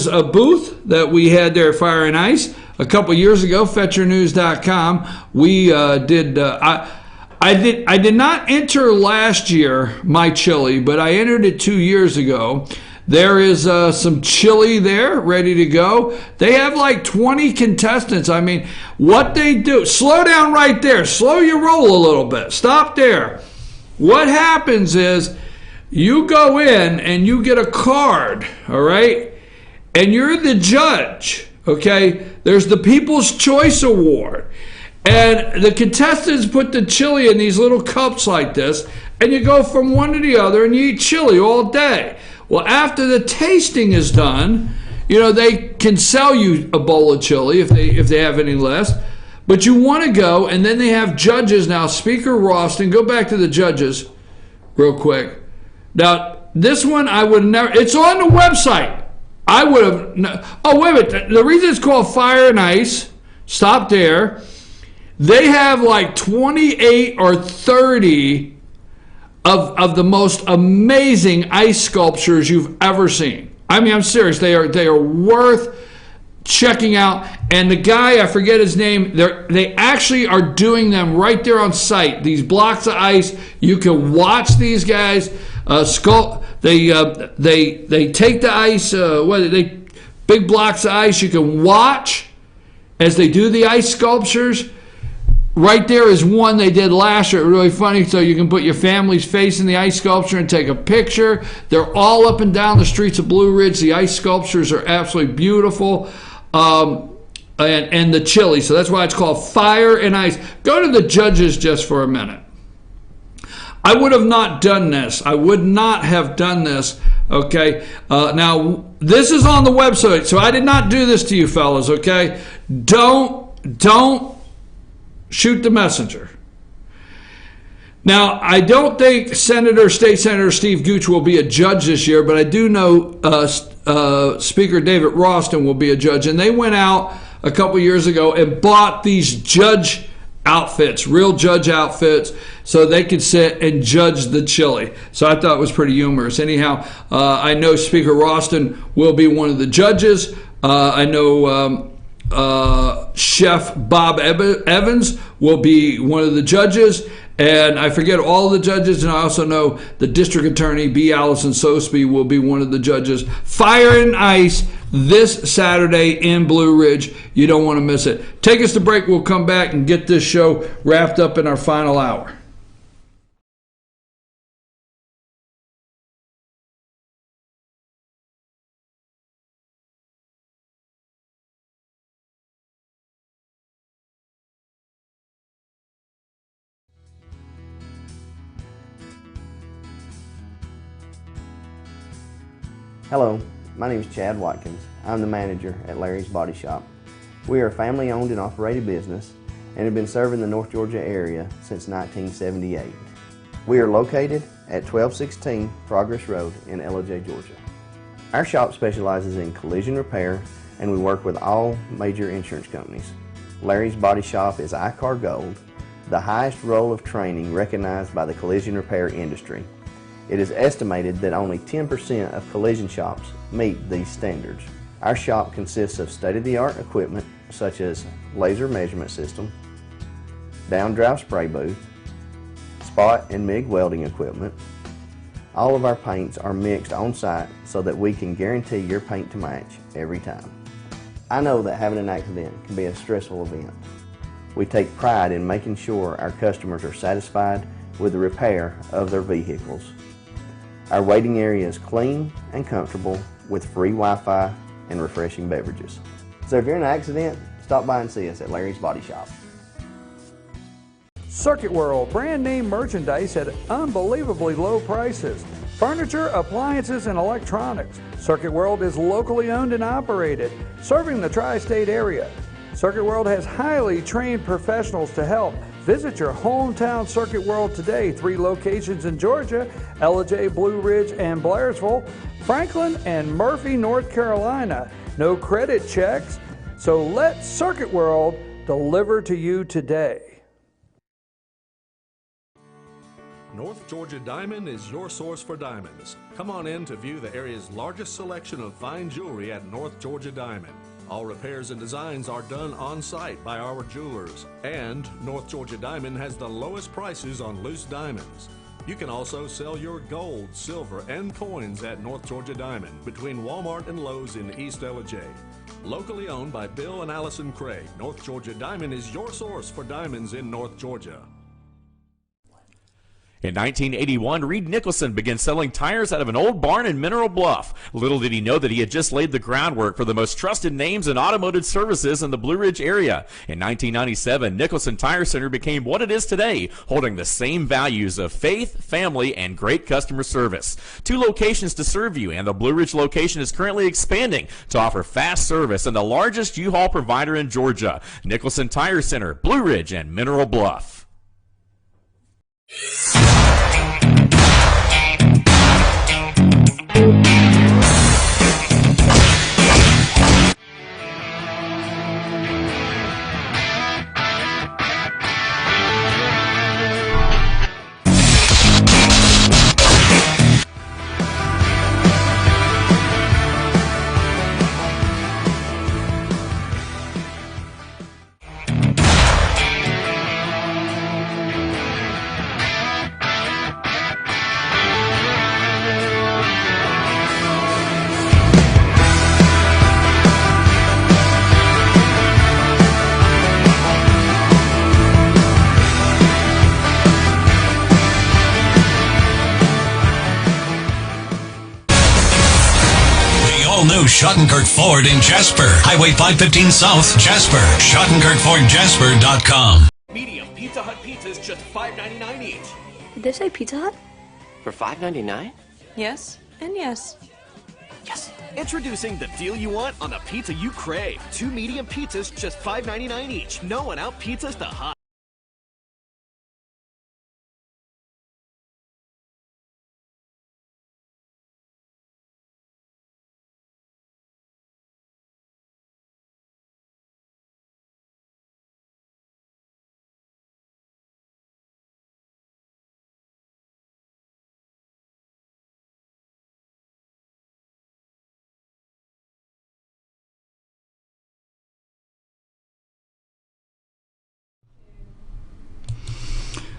a booth that we had there at Fire and Ice a couple years ago, FetcherNews.com. We did... I did not enter last year my chili, but I entered it 2 years ago. There is some chili there ready to go. They have like 20 contestants. I mean, what they do, slow down right there. Slow your roll a little bit. Stop there. What happens is you go in and you get a card, all right? And you're the judge, okay? There's the People's Choice Award. And the contestants put the chili in these little cups like this, and you go from one to the other and you eat chili all day. Well, after the tasting is done, they can sell you a bowl of chili if they have any left. But you want to go, and then they have judges now. Speaker Ralston, go back to the judges real quick. Now, this one I would never, it's on the website. I would have, oh, wait a minute. The reason it's called Fire and Ice, stop there. They have like 28 or 30 of the most amazing ice sculptures you've ever seen. I mean, I'm serious. They are worth checking out. And the guy, I forget his name, they actually are doing them right there on site. These blocks of ice, you can watch these guys sculpt. They take the ice, big blocks of ice. You can watch as they do the ice sculptures. Right there is one they did last year. Really funny, so you can put your family's face in the ice sculpture and take a picture. They're all up and down the streets of Blue Ridge. The ice sculptures are absolutely beautiful. And the chili, so that's why it's called Fire and Ice. Go to the judges just for a minute. I would have not done this. I would not have done this Okay. Now, this is on the website, so I did not do this to you fellas, okay? Don't shoot the messenger. Now, I don't think State Senator Steve Gooch will be a judge this year, but I do know Speaker David Ralston will be a judge. And they went out a couple years ago and bought these judge outfits, real judge outfits, so they could sit and judge the chili. So I thought it was pretty humorous. Anyhow, I know Speaker Ralston will be one of the judges. I know Chef Bob Evans will be one of the judges. And I forget all the judges, and I also know the district attorney, B. Allison Sosby, will be one of the judges. Fire and Ice this Saturday in Blue Ridge. You don't want to miss it. Take us to break. We'll come back and get this show wrapped up in our final hour. Hello, my name is Chad Watkins. I'm the manager at Larry's Body Shop. We are a family-owned and operated business and have been serving the North Georgia area since 1978. We are located at 1216 Progress Road in LJ, Georgia. Our shop specializes in collision repair, and we work with all major insurance companies. Larry's Body Shop is ICAR Gold, the highest role of training recognized by the collision repair industry. It is estimated that only 10% of collision shops meet these standards. Our shop consists of state-of-the-art equipment such as laser measurement system, down-drive spray booth, spot and MIG welding equipment. All of our paints are mixed on-site so that we can guarantee your paint to match every time. I know that having an accident can be a stressful event. We take pride in making sure our customers are satisfied with the repair of their vehicles. Our waiting area is clean and comfortable with free Wi-Fi and refreshing beverages. So if you're in an accident, stop by and see us at Larry's Body Shop. Circuit World, brand name merchandise at unbelievably low prices. Furniture, appliances, and electronics. Circuit World is locally owned and operated, serving the tri-state area. Circuit World has highly trained professionals to help. Visit your hometown Circuit World today. 3 locations in Georgia, LJ, Blue Ridge, and Blairsville, Franklin, and Murphy, North Carolina. No credit checks, so let Circuit World deliver to you today. North Georgia Diamond is your source for diamonds. Come on in to view the area's largest selection of fine jewelry at North Georgia Diamond. All repairs and designs are done on-site by our jewelers. And North Georgia Diamond has the lowest prices on loose diamonds. You can also sell your gold, silver, and coins at North Georgia Diamond between Walmart and Lowe's in East LJ. Locally owned by Bill and Allison Craig, North Georgia Diamond is your source for diamonds in North Georgia. In 1981, Reed Nicholson began selling tires out of an old barn in Mineral Bluff. Little did he know that he had just laid the groundwork for the most trusted names in automotive services in the Blue Ridge area. In 1997, Nicholson Tire Center became what it is today, holding the same values of faith, family, and great customer service. 2 locations to serve you, and the Blue Ridge location is currently expanding to offer fast service and the largest U-Haul provider in Georgia. Nicholson Tire Center, Blue Ridge, and Mineral Bluff. Schottenkirk Ford in Jasper. Highway 515 South, Jasper. SchottenkirkFordJasper.com. Medium Pizza Hut pizzas just $5.99 each. Did they say Pizza Hut? For $5.99? Yes. And yes. Yes. Introducing the deal you want on the pizza you crave. 2 medium pizzas, just $5.99 each. No one out pizzas the hot.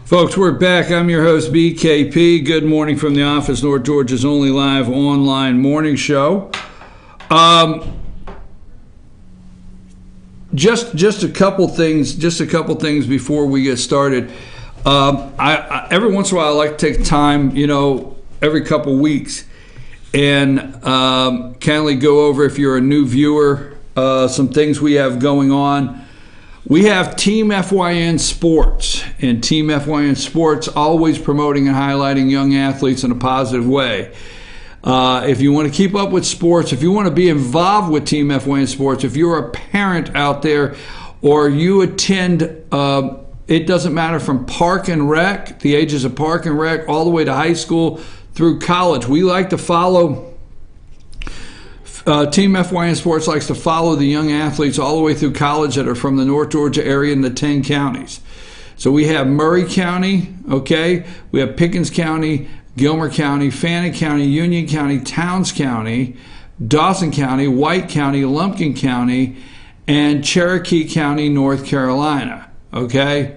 Folks, we're back. I'm your host, BKP. Good morning from the office, North Georgia's only live online morning show. Just a couple things before we get started. I every once in a while I like to take time, every couple weeks, and kindly go over, if you're a new viewer, some things we have going on. We have Team FYN Sports, and Team FYN Sports always promoting and highlighting young athletes in a positive way. If you want to keep up with sports, if you want to be involved with Team FYN Sports, if you're a parent out there or you attend, it doesn't matter, from park and rec, the ages of park and rec, all the way to high school through college. We like to follow Team FYN Sports likes to follow the young athletes all the way through college that are from the North Georgia area in the 10 counties. So we have Murray County, okay? We have Pickens County, Gilmer County, Fannin County, Union County, Towns County, Dawson County, White County, Lumpkin County, and Cherokee County, North Carolina, okay?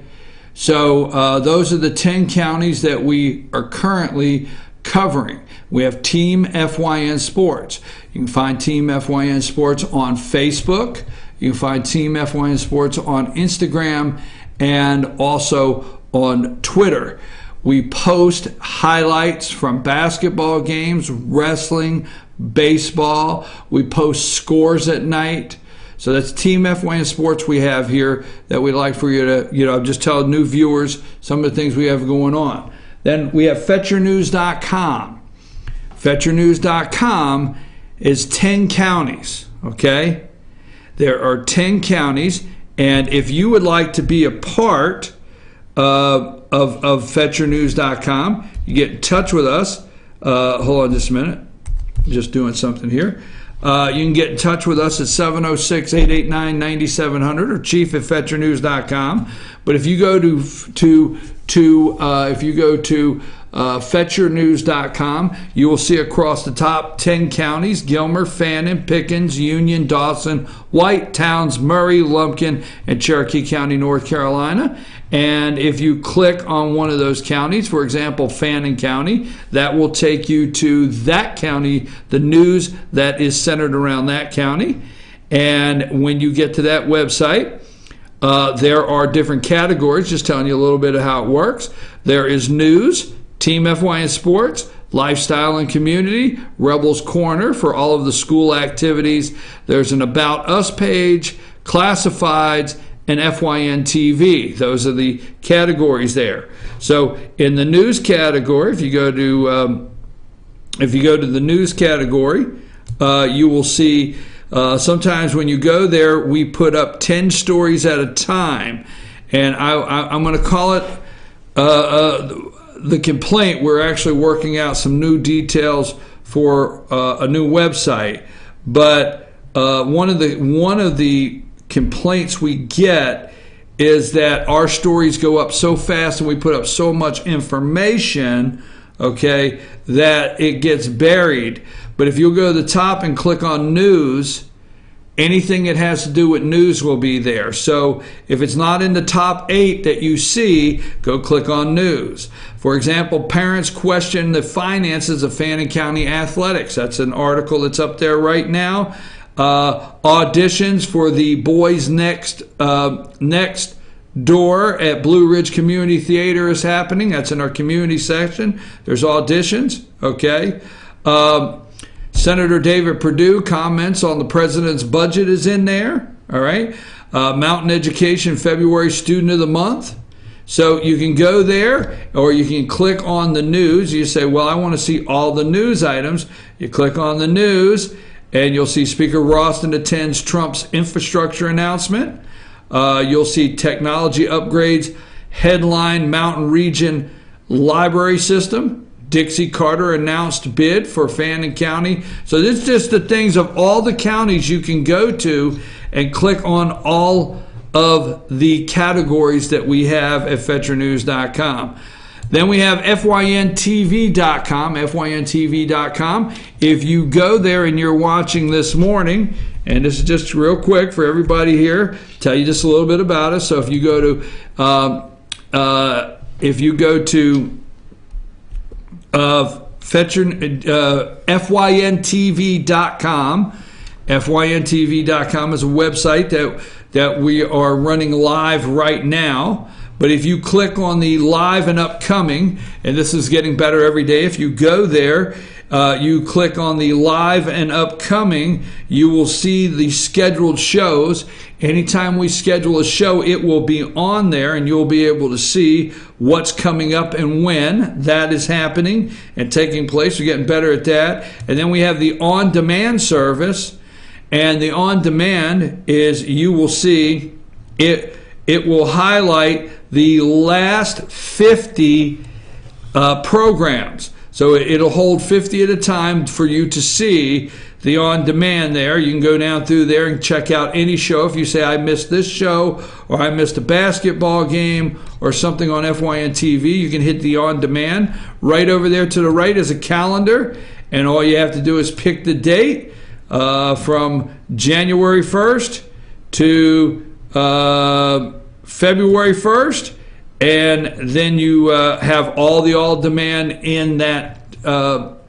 So those are the 10 counties that we are currently covering. We have Team FYN Sports. You can find Team FYN Sports on Facebook. You can find Team FYN Sports on Instagram and also on Twitter. We post highlights from basketball games, wrestling, baseball. We post scores at night. So that's Team FYN Sports we have here that we'd like for you to, just tell new viewers some of the things we have going on. Then we have FetcherNews.com. FetcherNews.com is 10 counties, okay? There are 10 counties, and if you would like to be a part of FetcherNews.com, you get in touch with us. Hold on just a minute. Just doing something here. You can get in touch with us at 706-889-9700 or chief@FetcherNews.com. But if you go to FetcherNews.com, you will see across the top 10 counties: Gilmer, Fannin, Pickens, Union, Dawson, White, Towns, Murray, Lumpkin, and Cherokee County, North Carolina. And if you click on one of those counties, for example, Fannin County, that will take you to that county, the news that is centered around that county. And when you get to that website, there are different categories, just telling you a little bit of how it works. There is news, Team FYN Sports, lifestyle and community, Rebels Corner for all of the school activities. There's an About Us page, classifieds, and FYN TV. Those are the categories there. So in the news category, if you go to the news category, you will see sometimes when you go there, we put up 10 stories at a time, and I'm going to call it the complaint. We're actually working out some new details for a new website, but one of the complaints we get is that our stories go up so fast and we put up so much information, okay, that it gets buried. But if you'll go to the top and click on news, anything that has to do with news will be there. So if it's not in the top 8 that you see, go click on news. For example, parents question the finances of Fannin County athletics. That's an article that's up there right now. Auditions for the Boys Next Door at Blue Ridge Community Theater is happening. That's in our community section. There's auditions, okay? Senator David Perdue comments on the president's budget is in there, all right? Mountain Education February Student of the Month. So you can go there, or you can click on the news. You say, well, I want to see all the news items. You click on the news, and you'll see Speaker Ralston attends Trump's infrastructure announcement. You'll see technology upgrades, headline Mountain Region library system. Dixie Carter announced bid for Fannin County. So this is just the things of all the counties you can go to and click on all of the categories that we have at FetcherNews.com. Then we have FYNTV.com, FYNTV.com. If you go there and you're watching this morning, and this is just real quick for everybody here, tell you just a little bit about us. So if you go to FYNTV.com. FYNTV.com is a website that we are running live right now. But if you click on the live and upcoming, and this is getting better every day, if you go there, you click on the live and upcoming, you will see the scheduled shows. Anytime we schedule a show, it will be on there, and you'll be able to see what's coming up and when that is happening and taking place. We're getting better at that. And then we have the on-demand service, and the on-demand is, you will see, it will highlight the last 50 programs. So it'll hold 50 at a time for you to see the on-demand there. You can go down through there and check out any show. If you say, I missed this show, or I missed a basketball game, or something on FYN TV, you can hit the on-demand. Right over there to the right is a calendar, and all you have to do is pick the date from January 1st to February 1st, and then you have all the on-demand in that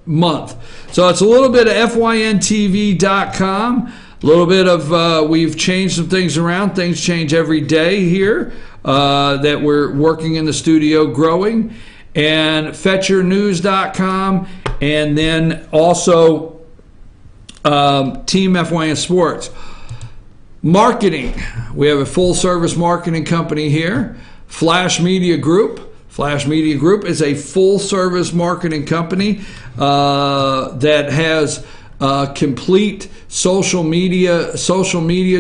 month. So it's a little bit of FYNTV.com, a little bit of, we've changed some things around. Things change every day here that we're working in the studio growing. And FetcherNews.com, and then also Team FYN Sports. Marketing. We have a full-service marketing company here, Flash Media Group. Flash Media Group is a full-service marketing company that has a complete social media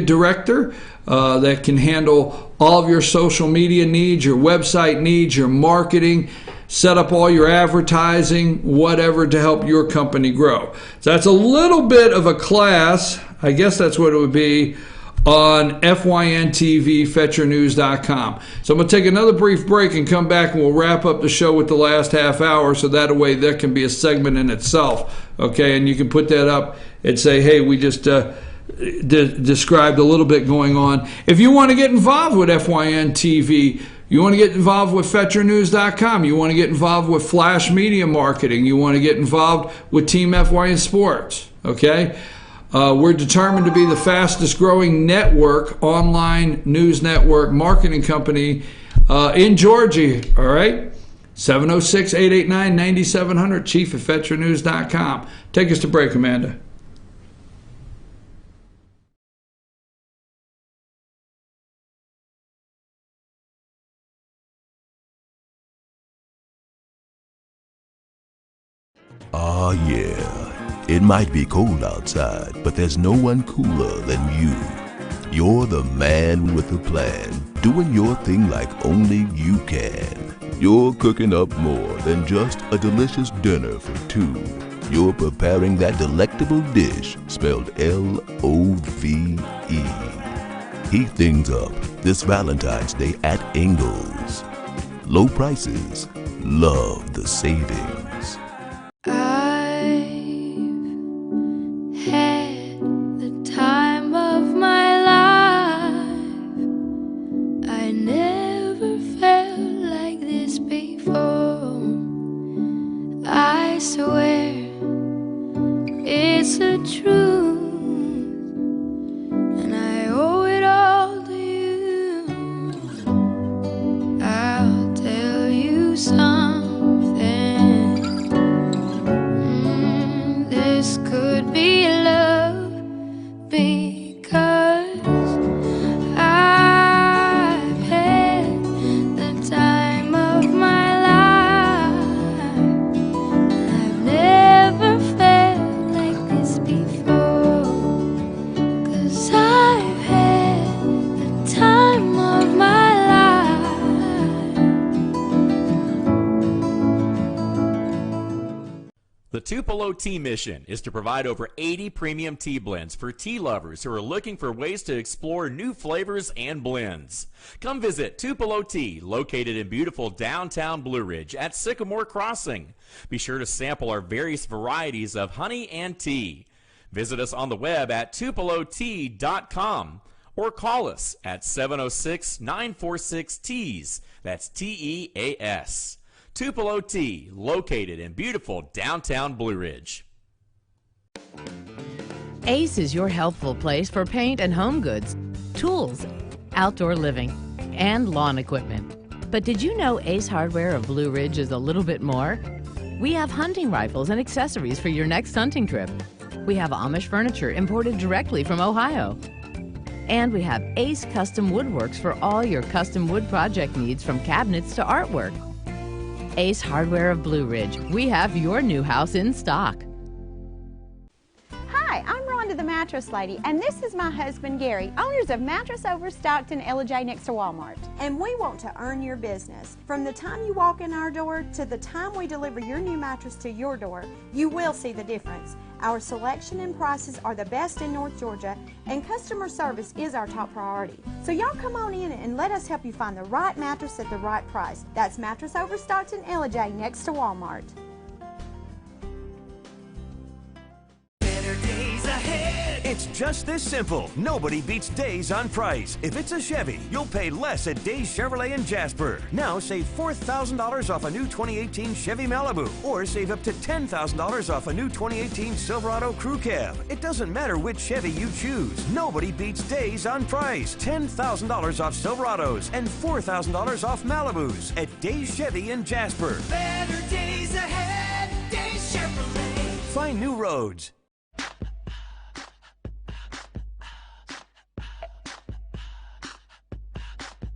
director that can handle all of your social media needs, your website needs, your marketing, set up all your advertising, whatever, to help your company grow. So that's a little bit of a class, I guess that's what it would be, on FYNTV, FetcherNews.com. So I'm going to take another brief break and come back, and we'll wrap up the show with the last half hour, so that way that can be a segment in itself. Okay, and you can put that up and say, hey, we just described a little bit going on. If you want to get involved with FYNTV, you want to get involved with FetcherNews.com, you want to get involved with Flash Media Marketing, you want to get involved with Team FYN Sports, okay? We're determined to be the fastest growing network, online news network marketing company in Georgia, all right? 706-889-9700, chief at FetcherNews.com. Take us to break, Amanda. Ah, yeah. It might be cold outside, but there's no one cooler than you. You're the man with a plan, doing your thing like only you can. You're cooking up more than just a delicious dinner for two. You're preparing that delectable dish spelled L-O-V-E. Heat things up this Valentine's Day at Ingles. Low prices, love the savings. Had the time of my life. I never felt like this before. I swear it's the truth, and I owe it all to you. I'll tell you something. This could be love, because I've had the time Tupelo Tea mission is to provide over 80 premium tea blends for tea lovers who are looking for ways to explore new flavors and blends. Come visit Tupelo Tea, located in beautiful downtown Blue Ridge at Sycamore Crossing. Be sure to sample our various varieties of honey and tea. Visit us on the web at tupelotea.com or call us at 706-946-TEAS. That's T-E-A-S. Tupelo Tea, located in beautiful downtown Blue Ridge. Ace is your healthful place for paint and home goods, tools, outdoor living, and lawn equipment. But did you know Ace Hardware of Blue Ridge is a little bit more? We have hunting rifles and accessories for your next hunting trip. We have Amish furniture imported directly from Ohio. And we have Ace Custom Woodworks for all your custom wood project needs, from cabinets to artwork. Ace Hardware of Blue Ridge. We have your new house in stock. Hi, I'm Rhonda the Mattress Lady, and this is my husband Gary, owners of Mattress Overstocked in Ella next to Walmart. And we want to earn your business. From the time you walk in our door to the time we deliver your new mattress to your door, you will see the difference. Our selection and prices are the best in North Georgia, and customer service is our top priority. So y'all come on in and let us help you find the right mattress at the right price. That's Mattress Overstocked in Ella next to Walmart. It's just this simple. Nobody beats Days on price. If it's a Chevy, you'll pay less at Days Chevrolet in Jasper. Now save $4,000 off a new 2018 Chevy Malibu, or save up to $10,000 off a new 2018 Silverado Crew Cab. It doesn't matter which Chevy you choose. Nobody beats Days on price. $10,000 off Silverados and $4,000 off Malibus at Days Chevy in Jasper. Better days ahead, Days Chevrolet. Find new roads.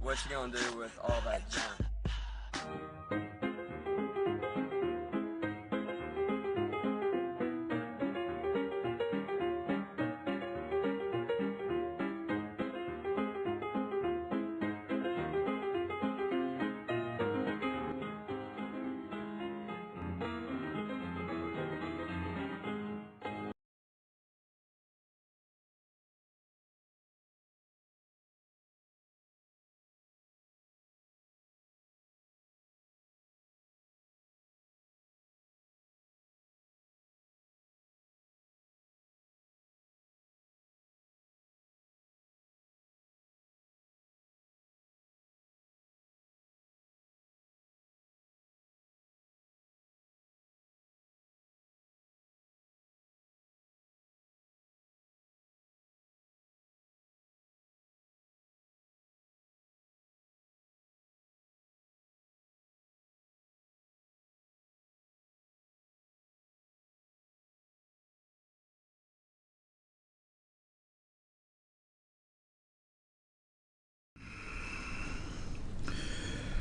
What you gonna do with all that junk?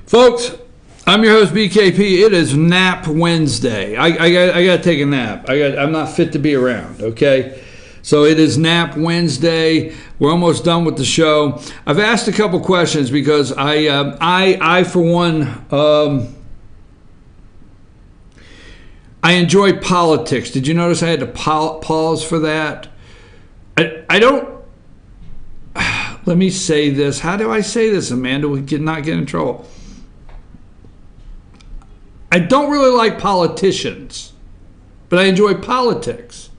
Folks, I'm your host, BKP. It is Nap Wednesday. I got to take a nap. I'm not fit to be around, okay? So it is Nap Wednesday. We're almost done with the show. I've asked a couple questions because I for one, I enjoy politics. Did you notice I had to pause for that? I don't, let me say this. How do I say this, Amanda? We could not get in trouble. I don't really like politicians, but I enjoy politics.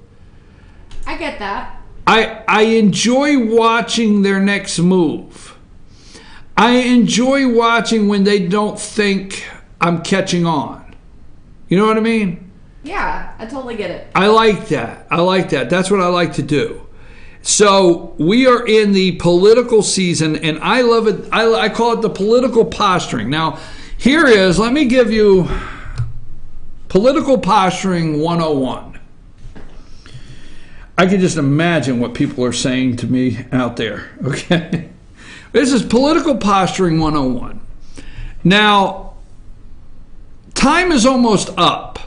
I get that. I enjoy watching their next move. I enjoy watching when they don't think I'm catching on. You know what I mean? Yeah, I totally get it. I like that. That's what I like to do. So we are in the political season, and I love it. I call it the political posturing. Now, here is, let me give you political posturing 101. I can just imagine what people are saying to me out there, okay? This is political posturing 101. Now, time is almost up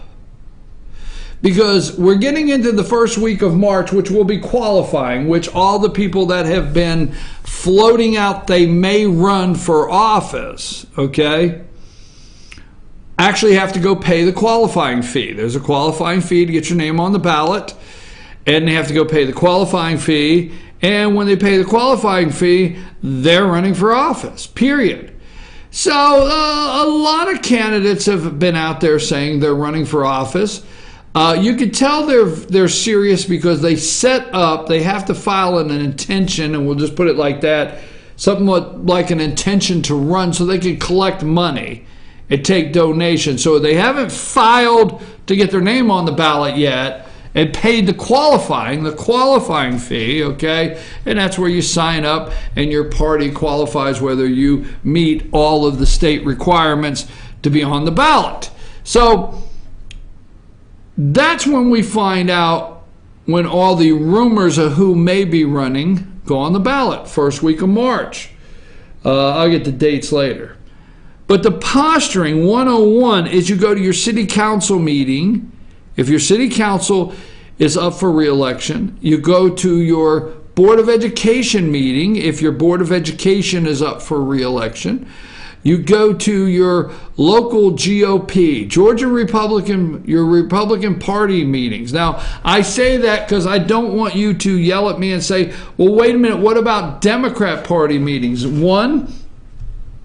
because we're getting into the first week of March, which will be qualifying, which all the people that have been floating out they may run for office, okay? actually have to go pay the qualifying fee. There's a qualifying fee to get your name on the ballot, and they have to go pay the qualifying fee. And when they pay the qualifying fee, they're running for office, period. So a lot of candidates have been out there saying they're running for office. You could tell they're serious because they have to file an intention, and we'll just put it like that, something like an intention to run so they can collect money and take donations. So they haven't filed to get their name on the ballot yet and paid the qualifying fee, okay? And that's where you sign up and your party qualifies whether you meet all of the state requirements to be on the ballot. So that's when we find out when all the rumors of who may be running go on the ballot, first week of March. I'll get the dates later. But the posturing 101 is you go to your city council meeting. If your city council is up for re-election, you go to your Board of Education meeting if your Board of Education is up for re-election. You go to your local GOP, your Republican Party meetings. Now, I say that because I don't want you to yell at me and say, well, wait a minute, what about Democrat Party meetings? One,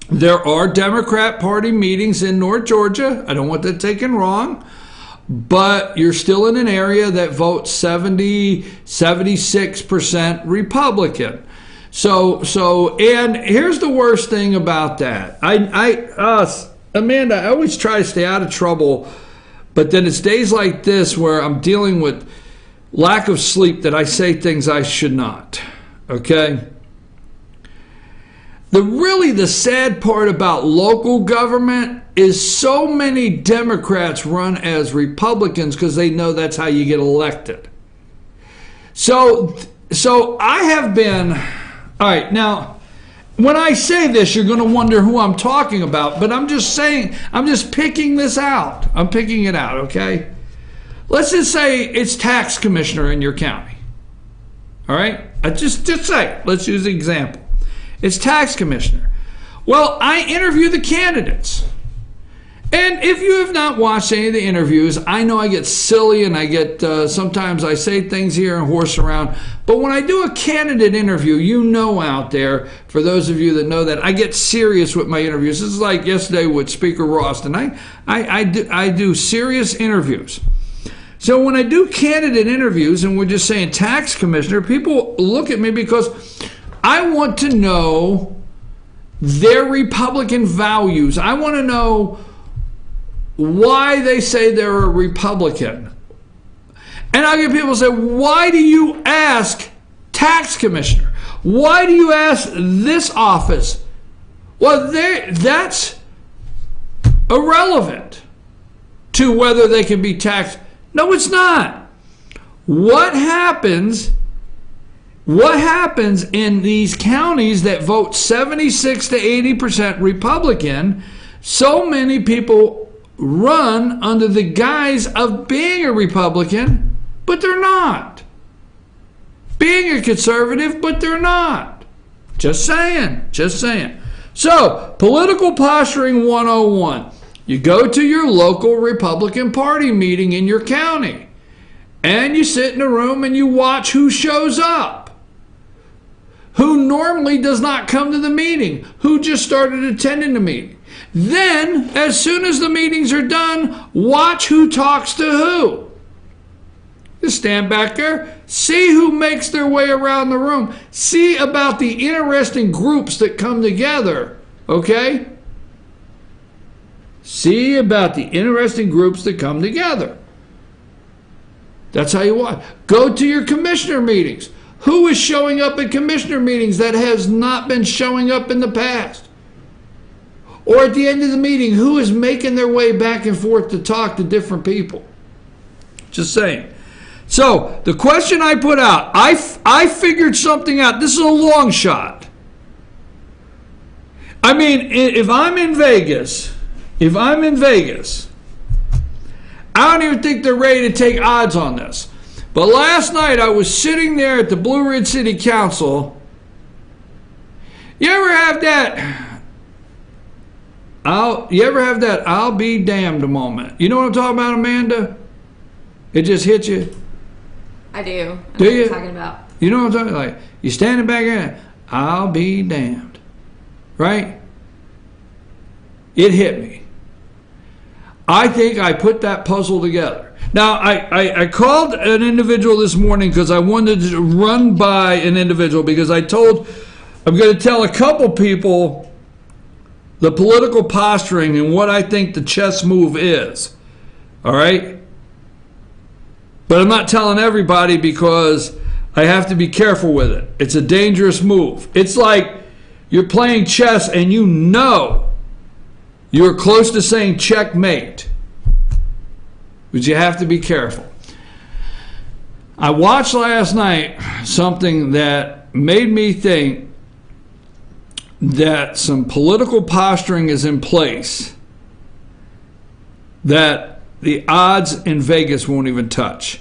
there are Democrat Party meetings in North Georgia. I don't want that taken wrong. But you're still in an area that votes 76% Republican. So, and here's the worst thing about that. Amanda, I always try to stay out of trouble, but then it's days like this where I'm dealing with lack of sleep that I say things I should not. Okay? The sad part about local government is so many Democrats run as Republicans because they know that's how you get elected. So I have been, all right, now, when I say this, you're going to wonder who I'm talking about, but I'm just saying, I'm just picking this out. I'm picking it out, okay? Let's just say it's tax commissioner in your county. All right? Just say, let's use an example. It's tax commissioner. Well, I interview the candidates. And if you have not watched any of the interviews, I know I get silly and I get, sometimes I say things here and horse around. But when I do a candidate interview, you know out there, for those of you that know that, I get serious with my interviews. This is like yesterday with Speaker Ralston. I do serious interviews. So when I do candidate interviews and we're just saying tax commissioner, people look at me because I want to know their Republican values. I want to know why they say they're a Republican. And I get people say, why do you ask tax commissioner? Why do you ask this office? Well, that's irrelevant to whether they can be taxed. No, it's not. What happens in these counties that vote 76 to 80% Republican? So many people run under the guise of being a Republican, but they're not. Being a conservative, but they're not. Just saying. So, political posturing 101. You go to your local Republican Party meeting in your county, and you sit in a room and you watch who shows up. Who normally does not come to the meeting, who just started attending the meeting. Then, as soon as the meetings are done, watch who talks to who. Just stand back there, see who makes their way around the room, see about the interesting groups that come together, okay? See about the interesting groups that come together. That's how you watch. Go to your commissioner meetings. Who is showing up at commissioner meetings that has not been showing up in the past? Or at the end of the meeting, who is making their way back and forth to talk to different people? Just saying. So, the question I put out, I figured something out. This is a long shot. I mean, if I'm in Vegas, I don't even think they're ready to take odds on this. But last night I was sitting there at the Blue Ridge City Council. You ever have that You ever have that I'll be damned moment? You know what I'm talking about, Amanda? It just hits you. I do. Do you? What you're talking about. You know what I'm talking about? Like, you're standing back there, I'll be damned. Right? It hit me. I think I put that puzzle together. Now, I called an individual this morning because I wanted to run by an individual because I'm going to tell a couple people the political posturing and what I think the chess move is. All right? But I'm not telling everybody because I have to be careful with it. It's a dangerous move. It's like you're playing chess and you know you're close to saying checkmate. But you have to be careful. I watched last night something that made me think that some political posturing is in place that the odds in Vegas won't even touch.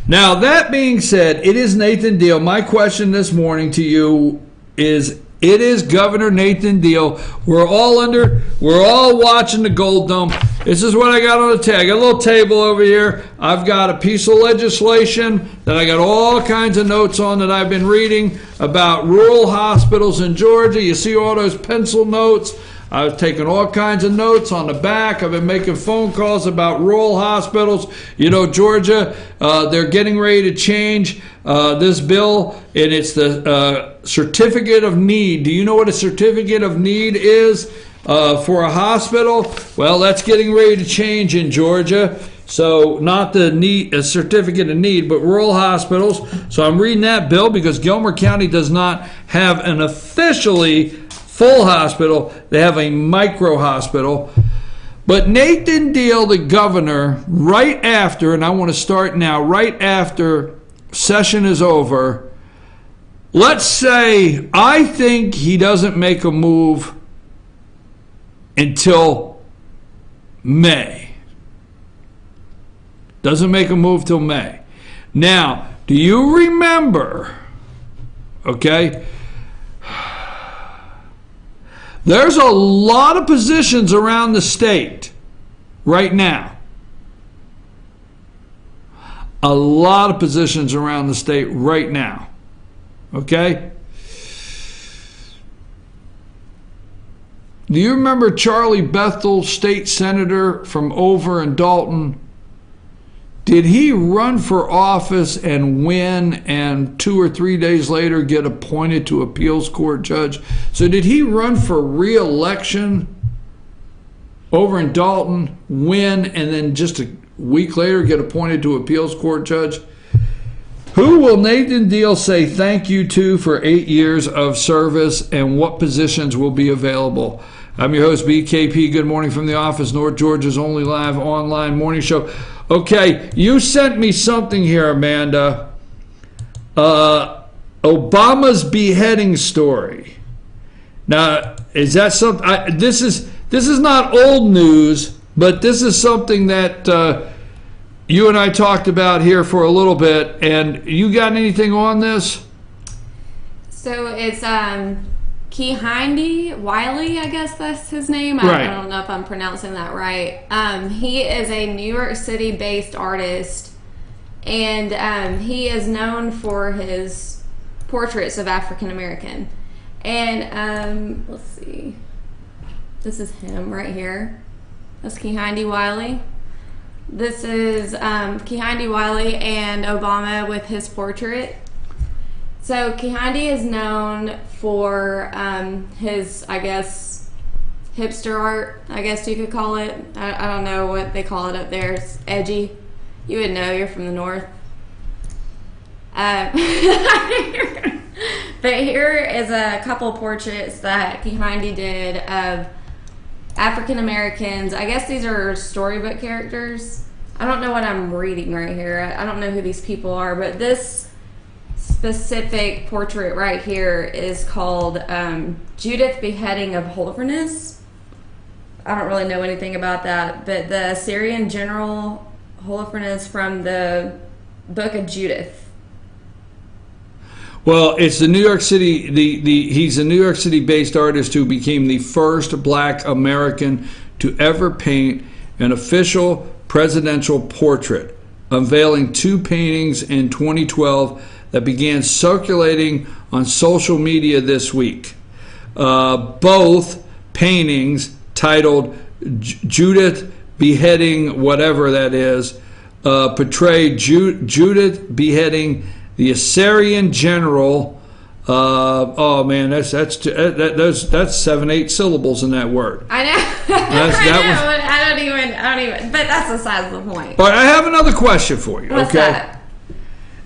Now, that being said, it is Nathan Deal. My question this morning to you is, it is Governor Nathan Deal. We're all watching the Gold Dome. This is what I got on the table. I got a little table over here. I've got a piece of legislation that I got all kinds of notes on that I've been reading about rural hospitals in Georgia. You see all those pencil notes. I was taking all kinds of notes on the back. I've been making phone calls about rural hospitals. You know, Georgia, they're getting ready to change this bill, and it's the certificate of need. Do you know what a certificate of need is for a hospital? Well, that's getting ready to change in Georgia. So not a certificate of need, but rural hospitals. So I'm reading that bill because Gilmer County does not have an officially full hospital. They have a micro hospital. But Nathan Deal, the governor, right after, and I want to start now, right after session is over, let's say I think he doesn't make a move until May. Doesn't make a move till May. Now, do you remember, okay, there's a lot of positions around the state right now. A lot of positions around the state right now. Okay? Do you remember Charlie Bethel, state senator from over in Dalton? Did he run for office and win and 2 or 3 days later get appointed to appeals court judge? So did he run for re-election over in Dalton, win, and then just a week later get appointed to appeals court judge? Who will Nathan Deal say thank you to for 8 years of service, and what positions will be available? I'm your host, BKP. Good morning from the office, North Georgia's only live online morning show. Okay, you sent me something here, Amanda. Obama's beheading story. Now, is that something? This is not old news, but this is something that you and I talked about here for a little bit. And you got anything on this? So it's Kehinde Wiley, I guess that's his name. Right. I don't know if I'm pronouncing that right. He is a New York City-based artist, and he is known for his portraits of African American. And let's see, this is him right here. That's Kehinde Wiley. This is Kehinde Wiley and Obama with his portrait. So Kehinde is known for his, I guess, hipster art, I guess you could call it. I don't know what they call it up there. It's edgy. You would know, you're from the north. But here is a couple portraits that Kehinde did of African Americans. I guess these are storybook characters. I don't know what I'm reading right here. I don't know who these people are, but this specific portrait right here is called Judith Beheading of Holofernes. I don't really know anything about that, but the Syrian general Holofernes from the book of Judith. Well, it's the New York City. He's a New York City-based artist who became the first Black American to ever paint an official presidential portrait, unveiling 2 paintings in 2012 that began circulating on social media this week. Both paintings, titled Judith Beheading whatever that is, portray Judith beheading the Assyrian general. Oh man, that's 7-8 syllables in that word. I know. I don't even. But that's besides the point. But I have another question for you. What's okay. that?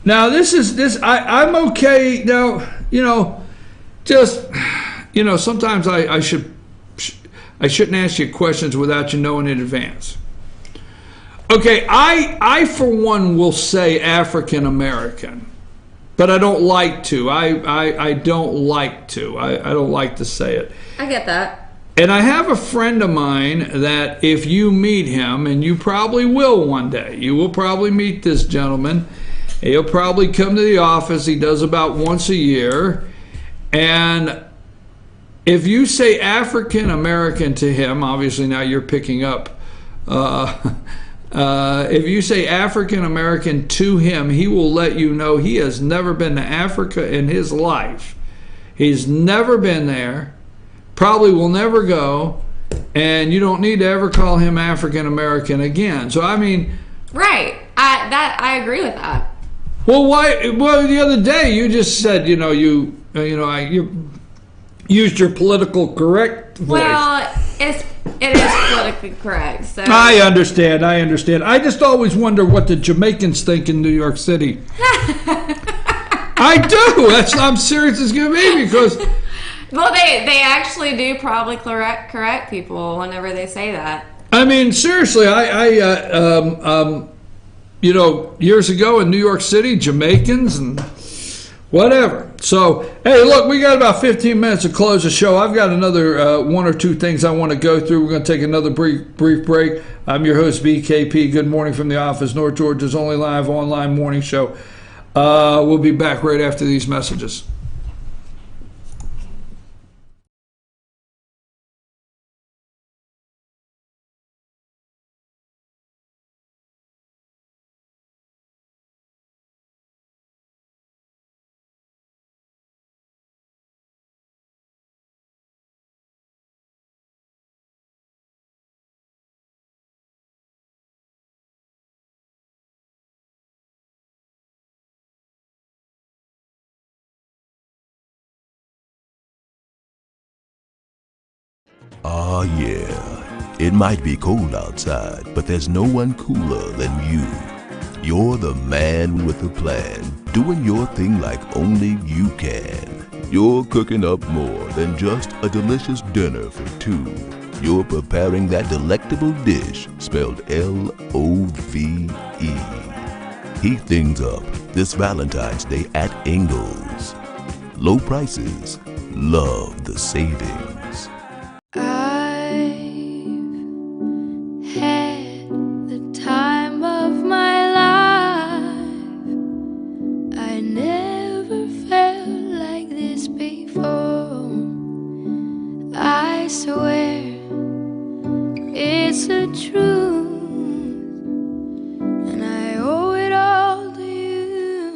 Now I'm okay. Now sometimes I shouldn't ask you questions without you knowing in advance. Okay, I for one will say African American, but I don't like to. I don't like to. I don't like to say it. I get that. And I have a friend of mine that if you meet him, and you probably will one day, you will probably meet this gentleman. He'll probably come to the office. He does about once a year. And if you say African American to him, obviously now you're picking up. If you say African American to him, he will let you know he has never been to Africa in his life. He's never been there, probably will never go, and you don't need to ever call him African American again. So I mean, right? I agree with that. Well, why? Well, the other day you just said you used your political correct voice. Well, it is politically correct. So I understand. I just always wonder what the Jamaicans think in New York City. I do. I'm serious as can be, because. Well, they actually do probably correct people whenever they say that. I mean, seriously, years ago in New York City, Jamaicans and whatever. So, hey, look, we got about 15 minutes to close the show. I've got another 1 or 2 things I want to go through. We're going to take another brief break. I'm your host, BKP. Good morning from the office, North Georgia's only live online morning show. We'll be back right after these messages. Ah, yeah. It might be cold outside, but there's no one cooler than you. You're the man with a plan, doing your thing like only you can. You're cooking up more than just a delicious dinner for 2. You're preparing that delectable dish spelled L-O-V-E. Heat things up this Valentine's Day at Ingles. Low prices, love the savings. I've had the time of my life. I never felt like this before. I swear it's the truth, and I owe it all to you.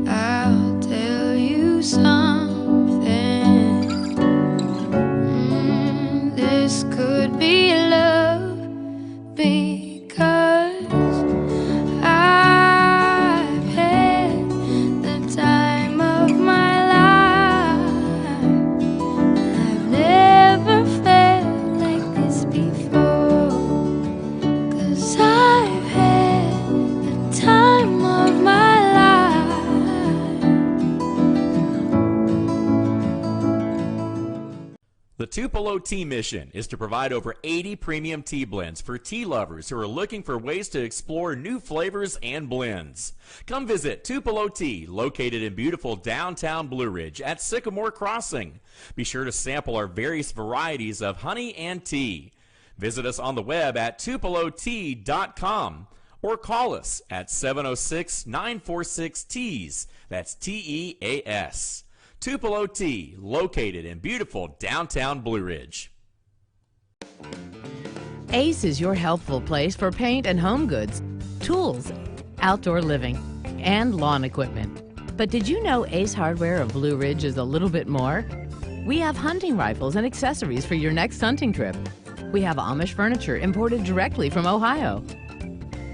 I'll tell you something. This could be love, because I've had the time of my life. I've never felt like this before, 'cause I've had the time of my life. The Tupelo Tea Mission is to provide over 80 premium tea blends for tea lovers who are looking for ways to explore new flavors and blends. Come visit Tupelo Tea, located in beautiful downtown Blue Ridge at Sycamore Crossing. Be sure to sample our various varieties of honey and tea. Visit us on the web at tupelotea.com or call us at 706-946-TEAS. That's TEAS. Tupelo Tea, located in beautiful downtown Blue Ridge. Ace is your healthful place for paint and home goods, tools, outdoor living, and lawn equipment. But did you know Ace Hardware of Blue Ridge is a little bit more? We have hunting rifles and accessories for your next hunting trip. We have Amish furniture imported directly from Ohio.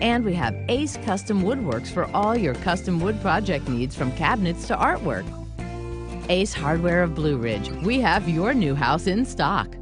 And we have Ace Custom Woodworks for all your custom wood project needs, from cabinets to artwork. Ace Hardware of Blue Ridge. We have your new house in stock.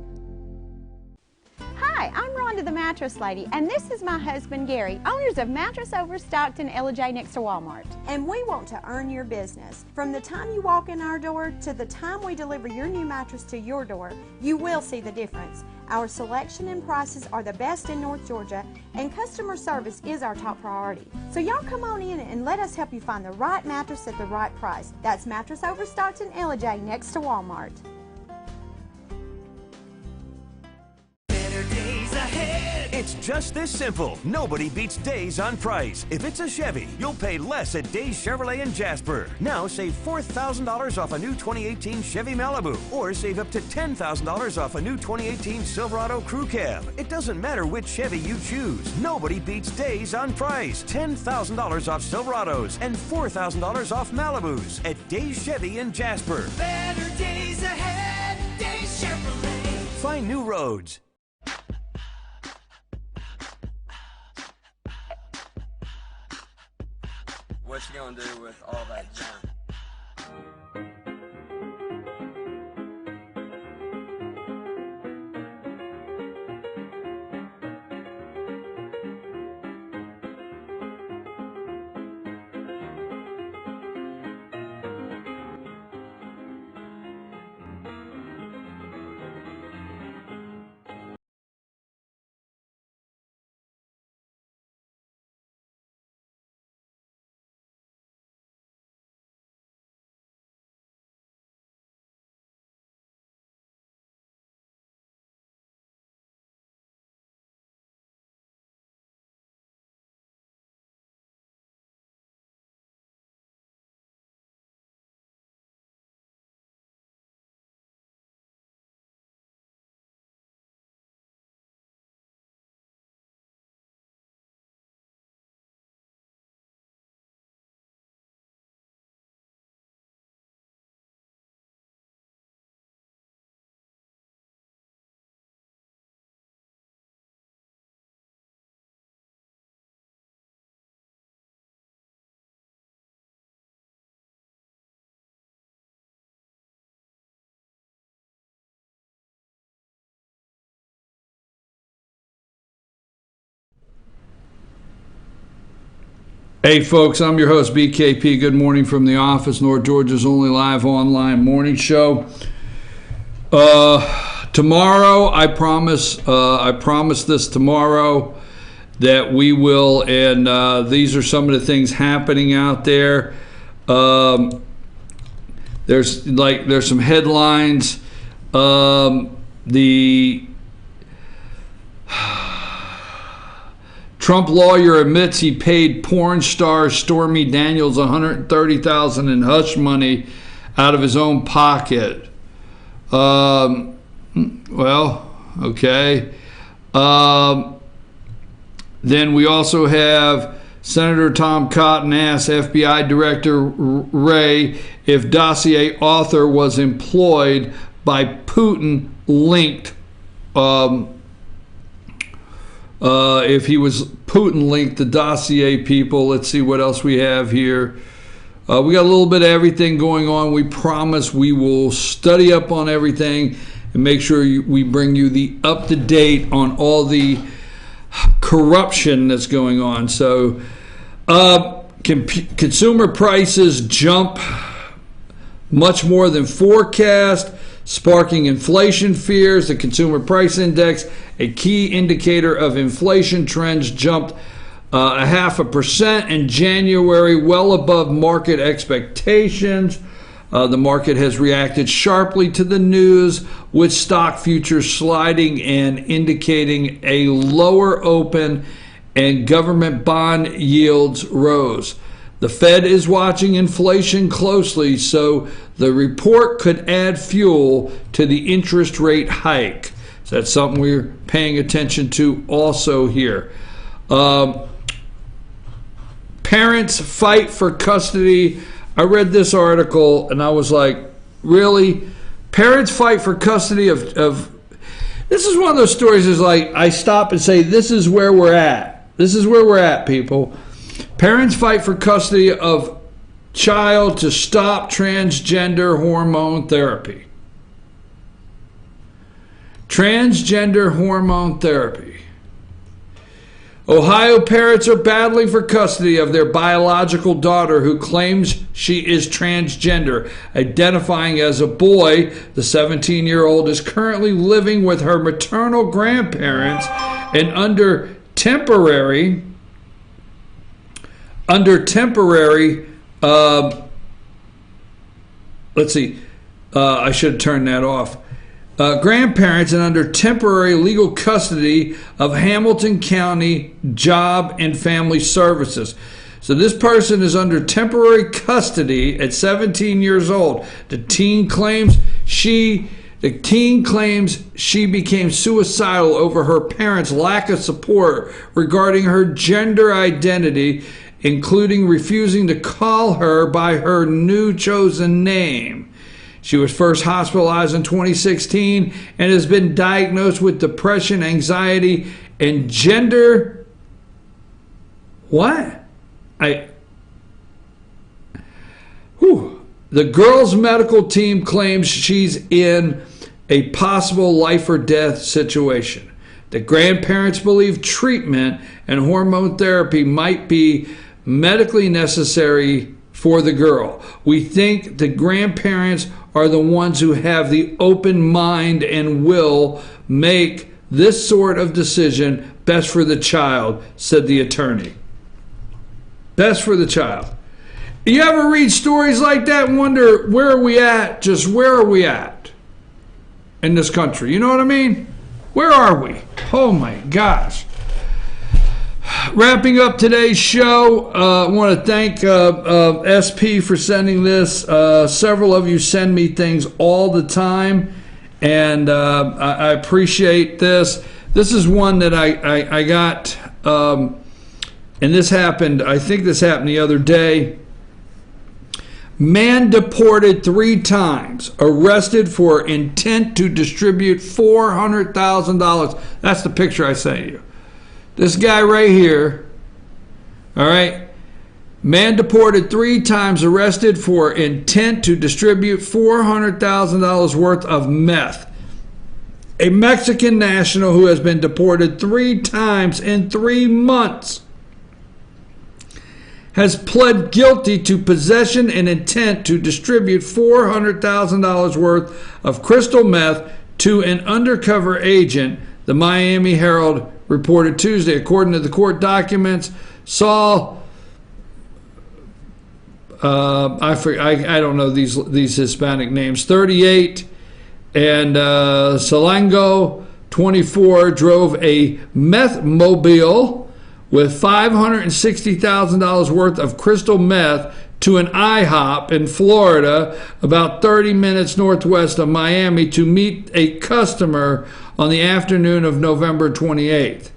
Hi, I'm Rhonda the Mattress Lady, and this is my husband Gary, owners of Mattress Overstocked in LJ next to Walmart. And we want to earn your business. From the time you walk in our door to the time we deliver your new mattress to your door, you will see the difference. Our selection and prices are the best in North Georgia, and customer service is our top priority. So y'all come on in and let us help you find the right mattress at the right price. That's Mattress Overstocked in LJ next to Walmart. It's just this simple. Nobody beats Days on price. If it's a Chevy, you'll pay less at Days Chevrolet in Jasper. Now save $4,000 off a new 2018 Chevy Malibu, or save up to $10,000 off a new 2018 Silverado Crew Cab. It doesn't matter which Chevy you choose. Nobody beats Days on price. $10,000 off Silverados and $4,000 off Malibus at Days Chevy in Jasper. Better days ahead, Days Chevrolet. Find new roads. What you gonna do with all that junk? Hey folks, I'm your host BKP. Good morning from the office, North Georgia's only live online morning show. Tomorrow, I promise this tomorrow that we will, and these are some of the things happening out there. There's some headlines. The Trump lawyer admits he paid porn star Stormy Daniels $130,000 in hush money out of his own pocket. Well, okay. Then we also have Senator Tom Cotton asks FBI Director Wray if dossier author was employed by Putin-linked. If he was Putin-linked, the dossier people. Let's see what else we have here. We got a little bit of everything going on. We promise we will study up on everything and make sure we bring you the up-to-date on all the corruption that's going on. So consumer prices jump much more than forecast, sparking inflation fears. The consumer price index, a key indicator of inflation trends, jumped 0.5% in January, well above market expectations. The market has reacted sharply to the news, with stock futures sliding and indicating a lower open and government bond yields rose. The Fed is watching inflation closely, so the report could add fuel to the interest rate hike. So that's something we're paying attention to also here. Parents fight for custody. I read this article and I was like, really? Parents fight for custody of this is one of those stories is like, I stop and say, this is where we're at. This is where we're at, people. Parents fight for custody of child to stop transgender hormone therapy. Transgender hormone therapy. Ohio parents are battling for custody of their biological daughter who claims she is transgender. Identifying as a boy, the 17-year-old is currently living with her maternal grandparents and under temporary I should turn that off. Grandparents and under temporary legal custody of Hamilton County Job and Family Services. So this person is under temporary custody at 17 years old. The teen claims she became suicidal over her parents' lack of support regarding her gender identity, including refusing to call her by her new chosen name. She was first hospitalized in 2016 and has been diagnosed with depression, anxiety, and gender. What? The girl's medical team claims she's in a possible life or death situation. The grandparents believe treatment and hormone therapy might be medically necessary for the girl. We think the grandparents are the ones who have the open mind and will make this sort of decision best for the child, said the attorney. Best for the child. You ever read stories like that and wonder, where are we at? Just where are we at in this country? You know what I mean? Where are we? Oh my gosh. Wrapping up today's show, I want to thank SP for sending this. Several of you send me things all the time, and I appreciate this. This is one that I got, and this happened, I think this happened the other day. Man deported 3 times, arrested for intent to distribute $400,000. That's the picture I sent you. This guy right here, all right, man deported 3 times, arrested for intent to distribute $400,000 worth of meth. A Mexican national who has been deported 3 times in 3 months has pled guilty to possession and intent to distribute $400,000 worth of crystal meth to an undercover agent, the Miami Herald reported Tuesday. According to the court documents, Saul, I don't know these Hispanic names, 38, and Salango, 24, drove a meth mobile with $560,000 worth of crystal meth to an IHOP in Florida, about 30 minutes northwest of Miami, to meet a customer on the afternoon of November 28th.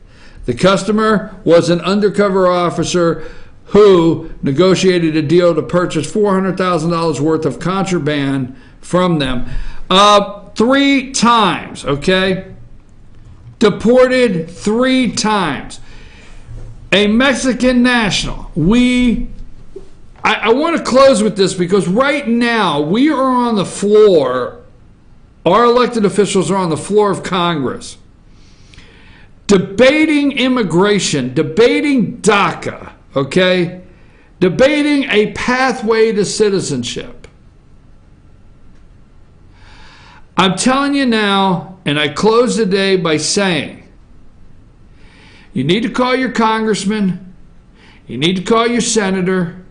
The customer was an undercover officer who negotiated a deal to purchase $400,000 worth of contraband from them. 3 times, okay? Deported 3 times. A Mexican national. I want to close with this because right now we are on the floor, our elected officials are on the floor of Congress, debating immigration, debating DACA, okay? Debating a pathway to citizenship. I'm telling you now, and I close the day by saying, you need to call your congressman, you need to call your senator,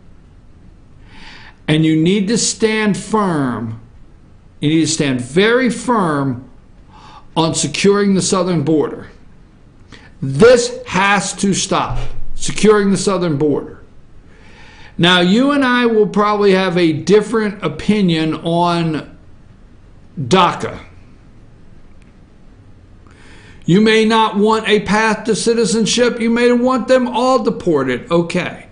and you need to stand firm. You need to stand very firm on securing the southern border. This has to stop. Securing the southern border. Now, you and I will probably have a different opinion on DACA. You may not want a path to citizenship. You may want them all deported. Okay.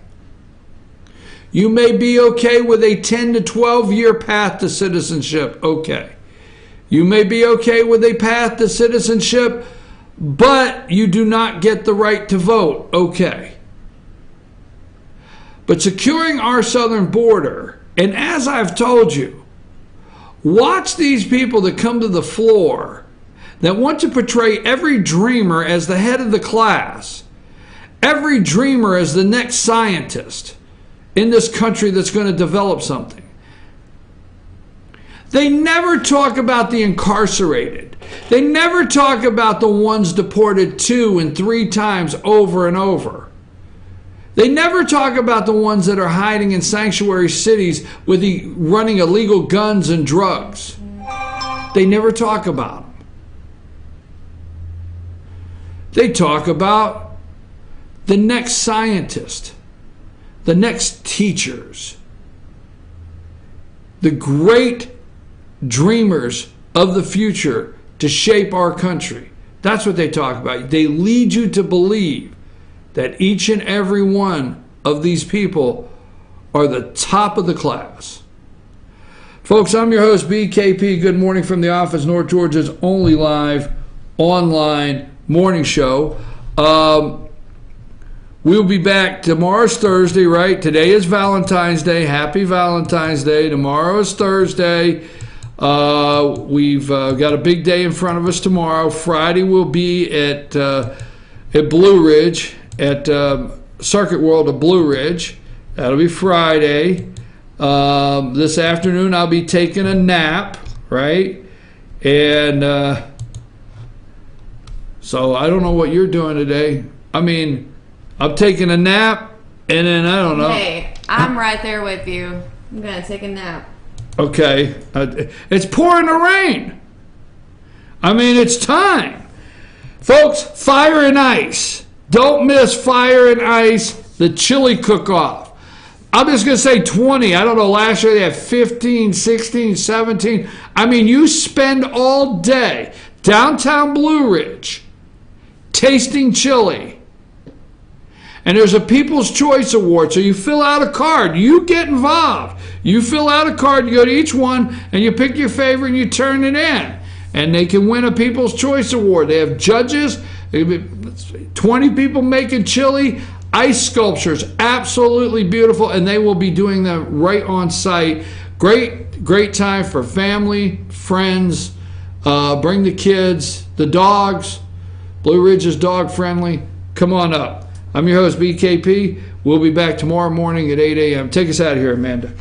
You may be okay with a 10 to 12 year path to citizenship. Okay. You may be okay with a path to citizenship, but you do not get the right to vote. Okay. But securing our southern border, and as I've told you, watch these people that come to the floor that want to portray every dreamer as the head of the class, every dreamer as the next scientist in this country that's going to develop something. They never talk about the incarcerated. They never talk about the ones deported 2 and 3 times over and over. They never talk about the ones that are hiding in sanctuary cities running illegal guns and drugs. They never talk about them. They talk about the next scientist, the next teachers, the great dreamers of the future to shape our country. That's what they talk about. They lead you to believe that each and every one of these people are the top of the class. Folks, I'm your host, BKP. Good morning from the office, North Georgia's only live online morning show. We'll be back. Tomorrow's Thursday, right? Today is Valentine's Day. Happy Valentine's Day. Tomorrow is Thursday. We've got a big day in front of us tomorrow. Friday we'll be at Blue Ridge, at Circuit World of Blue Ridge. That'll be Friday. This afternoon I'll be taking a nap, right? And so I don't know what you're doing today. I mean, I'm taking a nap, and then I don't know. Hey, I'm right there with you. I'm going to take a nap. Okay. It's pouring the rain. I mean, it's time. Folks, Fire and Ice. Don't miss Fire and Ice, the chili cook-off. I'm just going to say 20. I don't know, last year they had 15, 16, 17. I mean, you spend all day downtown Blue Ridge tasting chili. And there's a People's Choice Award, so you fill out a card. You get involved. You fill out a card, you go to each one, and you pick your favorite and you turn it in. And they can win a People's Choice Award. They have judges, 20 people making chili, ice sculptures, absolutely beautiful, and they will be doing them right on site. Great time for family, friends, bring the kids, the dogs. Blue Ridge is dog friendly. Come on up. I'm your host, BKP. We'll be back tomorrow morning at 8 a.m. Take us out of here, Amanda.